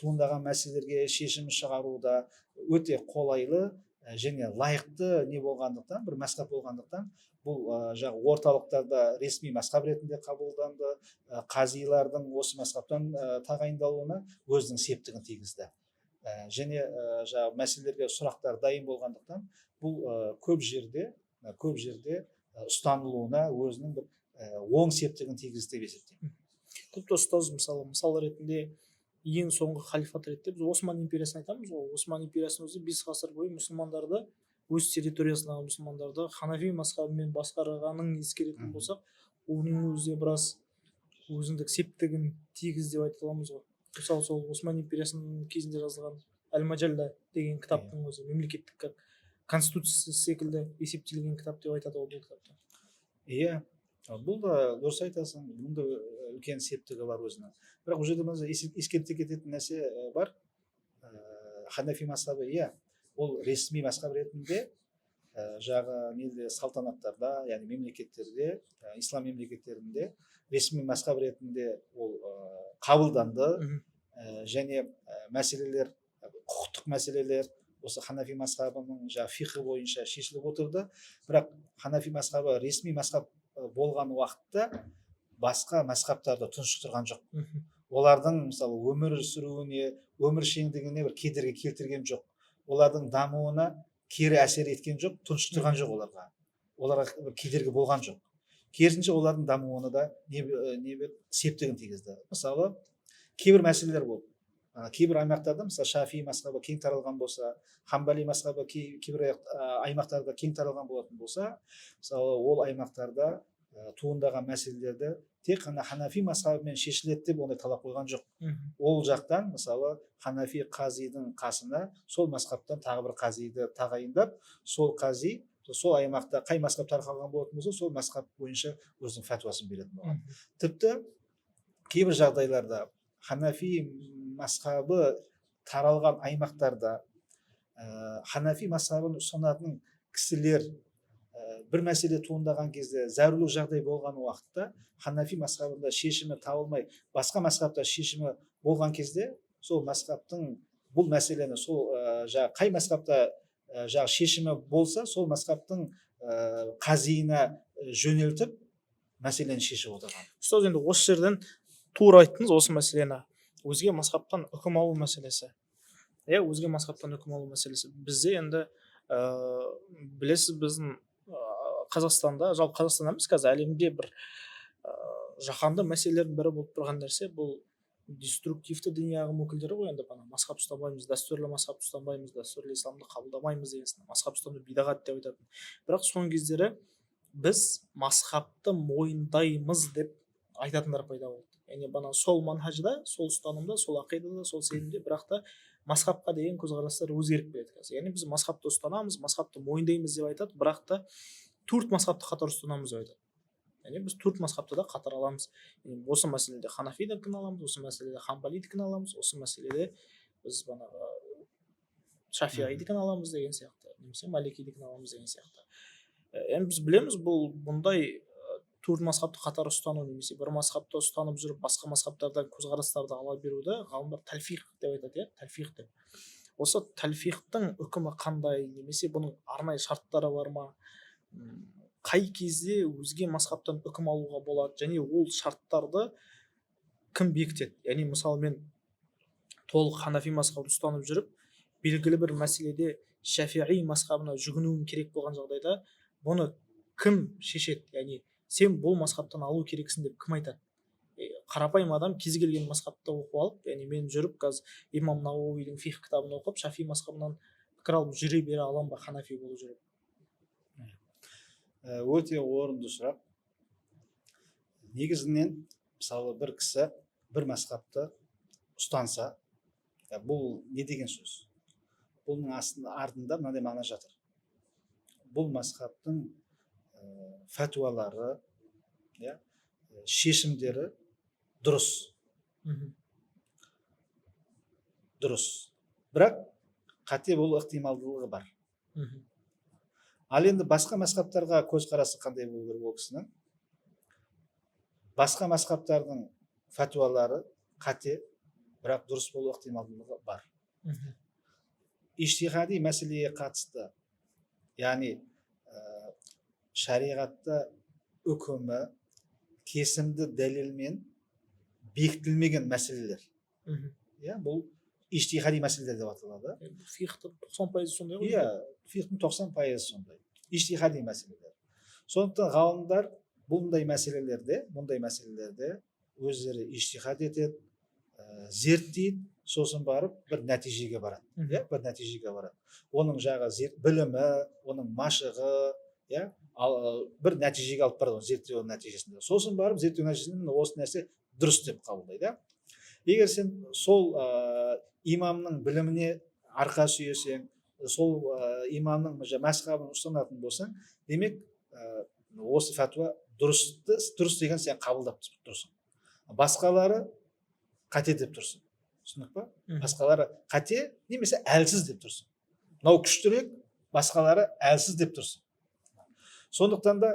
туындаған мәселелерге шешім шығаруда өте қолайлы және лайықты не болғандықтан, бір мазхаб болғандықтан, бұл орталықтарда ресми мазхаб ретінде қабылданды, қазилардың осы мазхабтан тағайындалуына өзінің септігін тигізді. Және мәселелерге сұрақтар дайын болғандықтан, бұл көп жерде ұстанылуына өзінің бір оң септігін тигізді деп есептеймін. Тіпті ұстаз мысал ретінде ең соңғы халифат ретінде біз Осман империясын айтамыз ғой. Осман империясының өзі 5 ғасыр бойы мұсылмандарды, өз территориясындағы мұсылмандарды ханафи мазхабымен басқарғанын ескеретін болсақ, оның өзі біраз өзіндік септігін тигізді деп айта аламыз ғой. Мысалы, сол Осман империясының кезінде жазылған Әл-Маджалла деген кітаптың өзі мемлекеттік конституция секілді есептелген кітап деп айтады ол кітапта. Иә, бұл да дұрыс айтасың, бұнда үлкен септігі бар өзінің. Бірақ бұл жерде ескерте кететін нәрсе бар. Ханафи мазхабы, ол ресми мазхаб ретінде салтанаттарда, яғни мемлекеттерде, ислам мемлекеттерінде ресми мазхаб ретінде ол қабылданды. Және мәселелер, құқықтық мәселелер осы ханафи мазхабының фиқы бойынша шешіліп отырды. Бірақ ханафи мазхабы ресми мазхаб болған уақытта басқа мазхабтарды тұншықтырған жоқ. Олардың мысалы өмір сүруіне, өміршеңдігіне бір кедергі келтірген жоқ. Олардың дамуына кері әсер еткен жоқ, тұншықтырған жоқ оларға. Оларға бір кедергі болған жоқ. Керісінше олардың дамуына да небір септігін тигізді. Мысалы, кейбір мәселелер болды. Кейбір аймақтарда, мысалы Шафи мазхабы кең таралған болса, Хамбали мазхабы кейбір аймақтарда кең таралған болатын болса, мысалы ол аймақтарда туындаған мәселелерді тек қана ханафи мазхабымен шешіледі деп ондай талап қойған жоқ. Ол жақтан мысалы ханафи қазидың қасына сол мазхабтан тағы бір қазиді тағайындап, сол қази сол аймақта қай мазхаб тарқалған болатын болса сол мазхаб бойынша өзінің фәтуасын беретін болған. Тіпті кейбір жағдайларда ханафи мазхабы таралған аймақтарда ханафи мазхабын ұстанатын кісілер бір мәселе туындаған кезде зәрулі жағдай болған уақытта ханафи мазхабында шешімі табылмай басқа мазхабта шешімі болған кезде сол мазхабтың бұл мәселені сол қай мазхабта шешімі болса сол мазхабтың қазиына жөнелтіп мәселені шешіп отырған. Ұстаз, енді осы жерден тура айттыңыз осы мәселені, өзге мазхабтан үкім алу мәселесі. Өзге мазхабтан үкім алу мәселесі. Бізде енді білесіз, біздің Қазақстанда, жалпы Қазақстанда емес, қазір әлемде бір жаһанды мәселелердің бірі болып тұрған нәрсе бұл деструктивті діни ағым өкілдері ғой. Енді мазхаб ұстанбаймыз, дәстүрлі мазхаб ұстанбаймыз, дәстүрлі исламды қабылдамаймыз деген сынды, мазхаб ұстану бидағат деп айтатын. Бірақ соңғы кездері біз мазхабты мойындаймыз деп айтатындар пайда болды. Яғни сол манхажда, сол ұстанымда, сол ақидада, сол сенімде, бірақ та мазхабқа деген көзқарастар өзгеріп келеді. Яғни біз мазхабты ұстанамыз, мазхабты мойындаймыз деп айтады, бірақ та төрт мазхабты қатар ұстанамыз деп айтады. Яғни біз төрт мазхабты да қатар аламыз. Осы мәселеде ханафидікін аламыз, осы мәселеде хамбалидікін аламыз, осы мәселеде біз шафиғидікін аламыз деген сияқты, немесе маликидікін аламыз деген сияқты. Енді біз білеміз, бұл бұндай төрт мазхабты қатар ұстану немесе бір мазхабты ұстанып жүріп басқа мазхабтардан көзқарастарды ала беруді ғалымдар тәлфиқ деп айтады. Тәлфиқ деп. Осы тәлфиқтің үкімі қандай, немесе бұның арнайы шарттары бар ма? Қай кезде өзге мазхабтан үкім алуға болады, және ол шарттарды кім бекітеді? Яғни мысалы мен толық ханафи мазхабын ұстанып жүріп, белгілі бір мәселеде шафиғи мазхабына жүгінуім керек болған жағдайда, бұны кім шешеді? Яғни сен бұл мазхабтан алу керексің деп кім айтады? Қарапайым адам кез келген мазхабты оқып алып, яғни мен жүріп қазір имам Науауидің фиқх кітабын оқып, шафи мазхабынан пікір алып жүре бере аламын ба ханафи болып жүріп? Өте орынды сұрақ. Негізінен мысалы бір кісі бір мазхабты ұстанса, бұл не деген сөз? Бұның артында мынандай мағына жатыр. Бұл мазхабтың фәтуалары, шешімдері дұрыс. Дұрыс. Бірақ қате болу ықтималдылығы бар. Ал енді басқа мазхабтарға көзқарасы қандай болу керек ол кісінің? Басқа мазхабтардың фәтуалары қате, бірақ дұрыс болу ықтималдылығы бар. Иштихади мәселеге қатысты, яғни шариғатта үкімі кесімді дәлелмен бекітілмеген мәселелер. Бұл иштихади мәселелер деп аталады. Фиқхтың 90% сондай ғой? Фиқхтың 90% сондай. Иштихади мәселелер. Сондықтан ғалымдар мұндай мәселелерде өздері иштихад етеді, зерттейді, сосын барып бір нәтижеге барады. Оның білімі, оның машығы, бір нәтижеге алып барады, зерттеу нәтижесінде. Сосын барып зерттеу нәтижесінде осы нәрсе дұрыс деп қабылдайды. Егер сен сол имамның біліміне арқа сүйесең, сол имамның мазхабын ұстанатын болсаң, демек осы фәтуа дұрыс деген сен қабылдап тұрсың. Басқалары қате деп тұрсың. Түсінік па? Басқалары қате немесе әлсіз деп тұрсың. Мынау күштірек, басқалары әлсіз деп тұрсың. Сондықтан да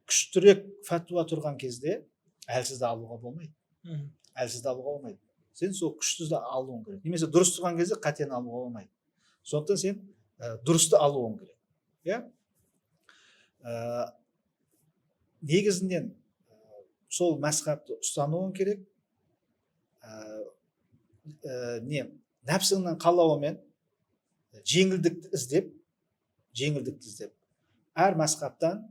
күштірек фәтуа тұрған кезде әлсізді алуға болмайды. Сен сол күштізді алуың керек. Немесе дұрыс тұрған кезде қатені алуға болмайды. Сондықтан сен дұрысты алуың керек. Негізінен сол мазхабты ұстануың керек. Нәпсіңнің қалауымен жеңілдікті іздеп, әр мазхабтан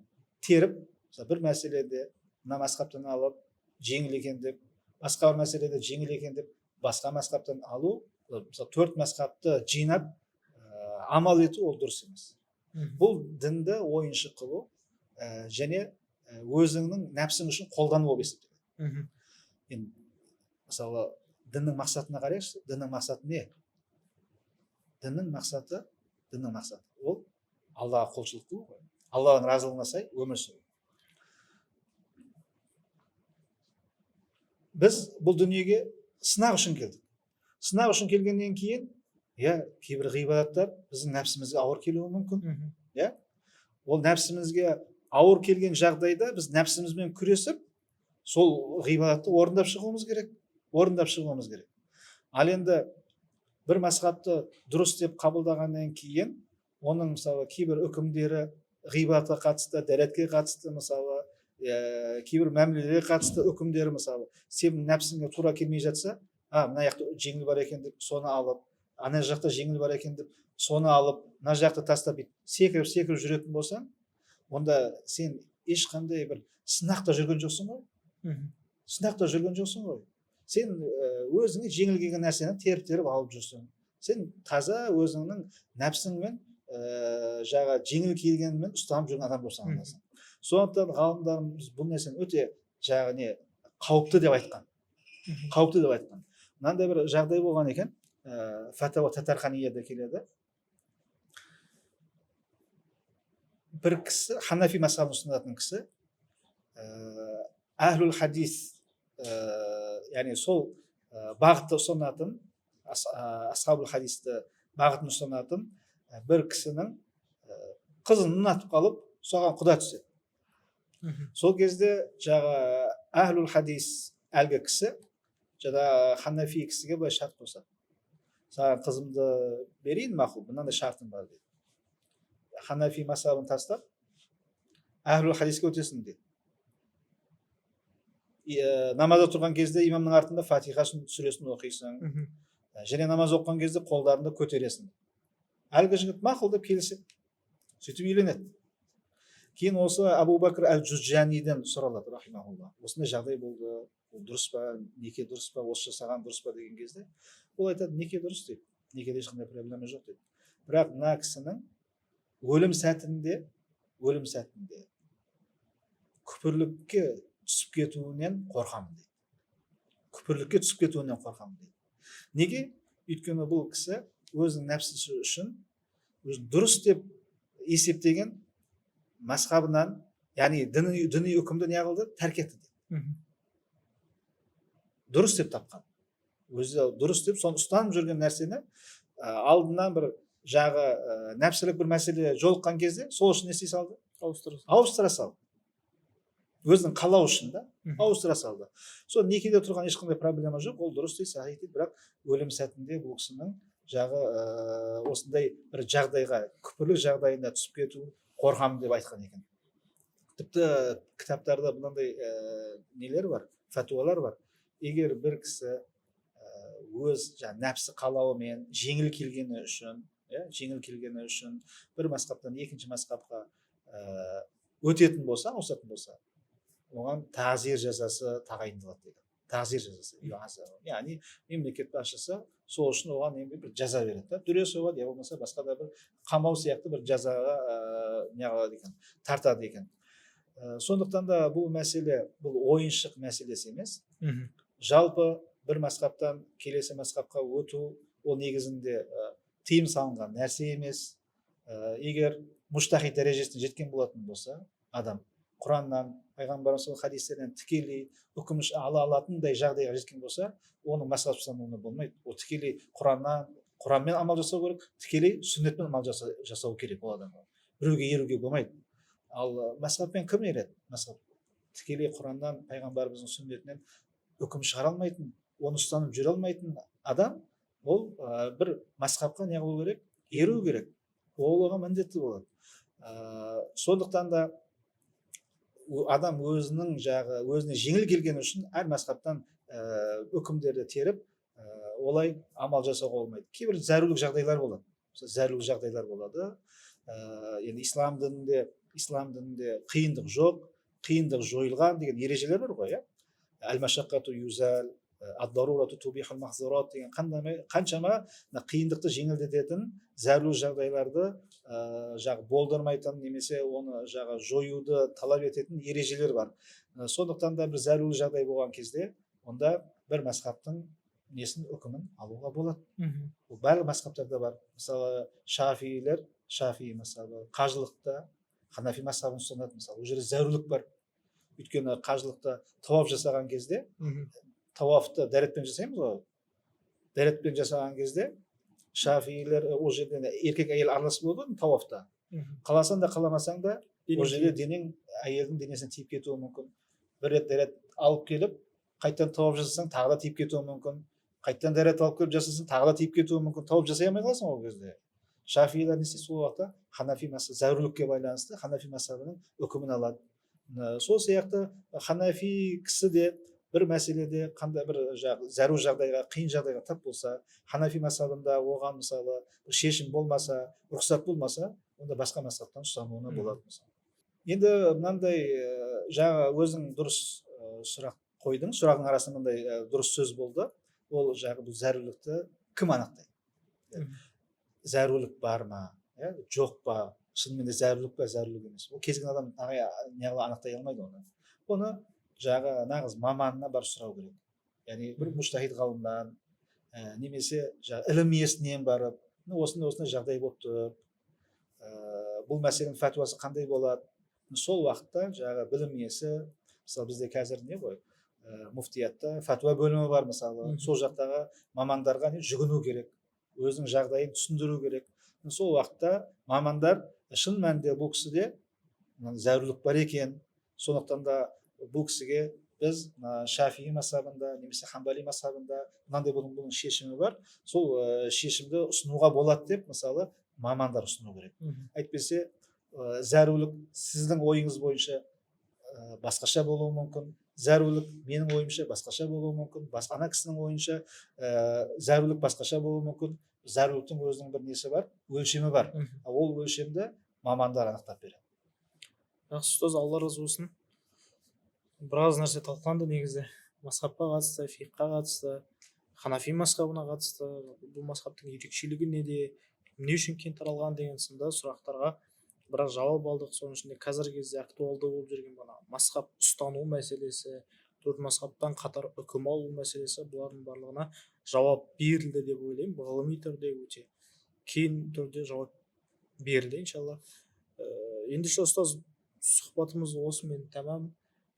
теріп, бір мәселеде мына мазхабтан алып жеңіл екен деп, басқа бір мәселеде жеңіл екен деп, басқа мазхабтан алу, төрт мазхабты жинап амал ету ол дұрыс емес. Бұл дінді ойыншық қылу және өзіңнің нәпсің үшін қолдану болып есептеледі. Мгм. Енді мысалы діннің мақсатына қарайықшы. Діннің мақсаты не? Діннің мақсаты ол Аллаға құлшылық қылу ғой. Алланың разылығына сай өмір сүру. Біз бұл дүниеге сынақ үшін келдік. Сынақ үшін келгеннен кейін, кейбір ғибадаттар біздің нәпсімізге ауыр келуі мүмкін. Мгм. Ол нәпсімізге ауыр келген жағдайда біз нәпсімізбен күресіп, сол ғибадатты орындап шығуымыз керек. Ал енді бір мазхабты дұрыс деп қабылдағаннан кейін, оның мысалы кейбір үкімдері ғибадатқа қатысты, дәретке қатысты, мысалы кейбір мәмілеге қатысты үкімдері, мысалы сенің нәпсіңе тура келмей жатса, мына жақта жеңіл бар екен деп соны алып, ана жақта жеңіл бар екен деп соны алып, мына жақты тастап секіріп жүретін болсаң, онда сен ешқандай бір сынақта жүрген жоқсың ғой. Мгм. Сен өзіңе жеңіл келген нәрсені теріп алып жүрсің. Сен таза өзіңнің нәпсіңмен жеңіл келгенмен ұстанып жүрген адам болып саналасың. Сондықтан ғалымдарымыз бұл нәрсені өте қауіпті деп айтқан. Мынандай бір жағдай болған екен, Фатауа Татарханияда келеді. Бір кісі, Ханафи мазхабын ұстанатын кісі, әхлул хадис, яғни сол бағытты ұстанатын, асхабул хадисті бағытын ұстанатын бір кісінің қызын ұнатып қалып, соған құда түседі. Сол кезде әхлул хадис әлгі кісі Ханафи кісіге былай шарт қосады. Саған қызымды берейін, мақұл, мынандай шартым бар дейді. Ханафи мазхабын тастап, әхлул хадиске өтесің дейді. Намазда тұрған кезде имамның артында Фатиха сүресін оқисың. Және намаз оқыған кезде қолдарыңды көтересің. Әлгі жігіт мақұл деп келіседі. Сөйтіп үйленеді. Кейін осы Абу Бакр әл-Джузжаниден сұралады, рахимахулла. Осындай жағдай болды, ол дұрыс па, неке дұрыс па, осы жасаған дұрыс па деген кезде, ол айтады, неке дұрыс дейді. Некеде ешқандай проблема жоқ дейді. Бірақ мына кісінің өлім сәтінде күпірлікке түсіп кетуінен қорқамын дейді. Неге? Өйткені бұл кісі өзінің нәпсісі үшін өзін дұрыс деп есептеген мазхабынан, яғни діни үкімді не қылды? Тәрк етті дейді. Дұрыс деп тапқан. Өзі дұрыс деп соны ұстанып жүрген нәрсені алдынан бір нәпсілік бір мәселе жолыққан кезде сол үшін не істей салды? Ауыстыра салды. Өзінің қалау үшін ауыстыра салды. Сол некеде тұрған ешқандай проблема жоқ, ол дұрыс дейді, сахих дейді, бірақ өлім сәтінде бұл кісінің осындай бір жағдайға, күпірлік жағдайына түсіп кету қорқамын деп айтқан екен. Тіпті кітаптарда мынандай нелер бар, фәтуалар бар. Егер бір кісі өз нәпсі қалауымен жеңіл келгені үшін бір мазхабтан екінші мазхабқа өтетін болса, ауысатын болса, оған тағзир жазасы тағайындалады дейді. Тағзир жазасы. Яғни мемлекет басшысы сол үшін оған бір жаза береді. Дүре соғады, я болмаса басқа да бір қамау сияқты бір жазаға тартады екен. Сондықтан да бұл мәселе, бұл ойыншық мәселесі емес. Жалпы бір мазхабтан келесі мазхабқа өту, ол негізінде тыйым салынған нәрсе емес. Егер муштахид дәрежесіне жеткен болатын болса, адам Құраннан, пайғамбарымыздың хадистерінен тікелей үкім ала алатындай жағдайға жеткен болса, оның мазхаб ұстануына болмайды. Ол тікелей Құранмен амал жасау керек, тікелей сүннетпен амал жасау керек ол адамға. Біреуге еруге болмайды. Ал мазхабпен кім ереді? Мазхаб тікелей Құраннан, пайғамбарымыздың сүннетінен үкім шығара алмайтын, оны ұстанып жүре алмайтын адам, ол бір мазхабқа не қылу керек? Еру керек. Ол оған міндетті болады. Сондықтан да адам өзіне жеңіл келгені үшін әр мазхабтан үкімдерді теріп, олай амал жасауға болмайды. Кейбір зәрулік жағдайлар болады. Енді ислам дінінде қиындық жоқ, қиындық жойылған деген ережелер бар ғой, әл-машаққату юзал, ад-дарурату тубихул махзурат деген қаншама қиындықты жеңілдететін зәру жағдайларды болдырмайтын немесе оны жоюды талап ететін ережелер бар. Сондықтан да бір зәру жағдай болған кезде онда бір мазхабтың несін үкімін алуға болады. Бұл барлық мазхабтарда бар. Мысалы шафи мысалы қажылықта ханафи мазхабын ұстанады. Мысалы ол жерде зәрулік бар. Өйткені қажылықта тауап жасаған кезде тауафты дәретпен жасаймыз ғой. Дәретпен жасаған кезде шафилер ол жерде еркек әйел араласып болады ғой тауафта. Қаласаң да қаламасаң да ол жерде денең әйелдің денесіне тиіп кетуі мүмкін. Бір рет дәрет алып келіп қайтадан тауап жасасаң тағы да тиіп кетуі мүмкін. Қайтадан дәрет алып келіп жасасаң тағы да тиіп кетуі мүмкін. Тауап жасай алмай қаласың ол кезде. Шафилер не істейді сол уақытта ханафи мазхабы зәрулікке байланысты ханафи мазхабының үкімін алады. Сол сияқты ханафи кісі де бір мәселеде қандай бір зәру жағдайға, қиын жағдайға тап болса, ханафи мазхабында оған мысалы шешім болмаса, рұқсат болмаса, онда басқа мазхабтан ұстануына болады. Енді мынандай өзің дұрыс сұрақ қойдың, сұрағың арасында мындай дұрыс сөз болды. Ол бұл зәрулікті кім анықтайды? Зәрулік бар ма, жоқ па, шынымен де зәрулік па, зәрулік емес. Ол кез келген адам анықтай алмайды оны. Оны нағыз маманына барып сұрау керек. Яғни бір муштахид ғалымнан немесе ілім иесінен барып, осындай жағдай болып тұр, бұл мәселенің фәтуасы қандай болады. Сол уақытта білім иесі, мысалы бізде қазір не ғой, муфтиятта фәтуа бөлімі бар мысалы, сол жақтағы мамандарға жүгіну керек, өзінің жағдайын түсіндіру керек. Сол уақытта мамандар шын мәнінде бұл кісіде зәрулік бар екен, сондықтан да бұл кісіге біз шафии мазхабында немесе хамбали мазхабында мынандай бұның шешімі бар, сол шешімді ұсынуға болады деп мысалы мамандар ұсыну керек. Әйтпесе зәрулік сіздің ойыңыз бойынша басқаша болуы мүмкін, зәрулік менің ойымша басқаша болуы мүмкін, ана кісінің ойынша зәрулік басқаша болуы мүмкін. Зәруліктің өзінің бір несі бар, өлшемі бар. Ол өлшемді мамандар анықтап береді. Жақсы ұстаз, алла разы болсын. Біраз нәрсе талқыланды негізі. Мазхабқа қатысты, фиққа қатысты, ханафи мазхабына қатысты, бұл мазхабтың ерекшелігі неде, не үшін кең таралған деген сынды сұрақтарға біраз жауап алдық. Соның ішінде қазіргі кезде актуалды болып жүрген мазхаб ұстану мәселесі, төрт мазхабтан қатар үкім алу мәселесі, бұлардың барлығына жауап берілді деп ойлаймын. Ғылыми түрде өте кең түрде жауап берілді иншалла. Ендеше ұстаз, сұхбатымыз осымен тәмам.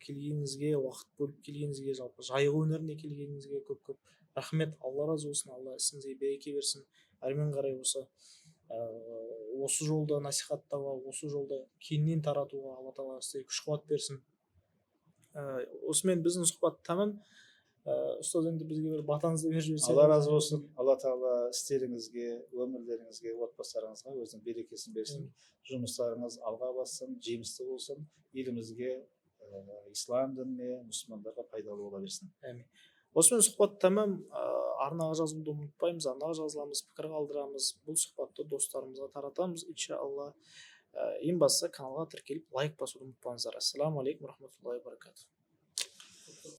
Келгеніңізге, уақыт бөліп келгеніңізге, жалпы жайғы өнеріне келгеніңізге көп рахмет. Алла разы болсын, алла ісіңізге береке берсін. Әрмен қарай осы жолда насихаттауға, осы жолда кеңінен таратуға алла тағала сізге күш-қуат берсін. Осымен біздің сұхбат тәмам. Ұстаз, енді бізге бір батаңызды беріп жіберсеңіз. Алла разы болсын. Алла тағала істеріңізге, өмірлеріңізге, отбасыларыңызға өзінің берекесін берсін. Жұмыстарыңыз алға бассын, жемісті болсын. Елімізге, ислам дініне, мұсылмандарға пайдалы бола берсін. Әмин. Осымен сұхбат тәмам. Арнаға жазуды ұмытпаймыз, арнаға жазыламыз, пікір қалдырамыз. Бұл сұхбатты достарымызға таратамыз, иншалла. Ең бастысы каналға тіркеліп лайк басуды ұмытпаңыздар. Ассаламу алейкум рахматуллахи ва баракатух.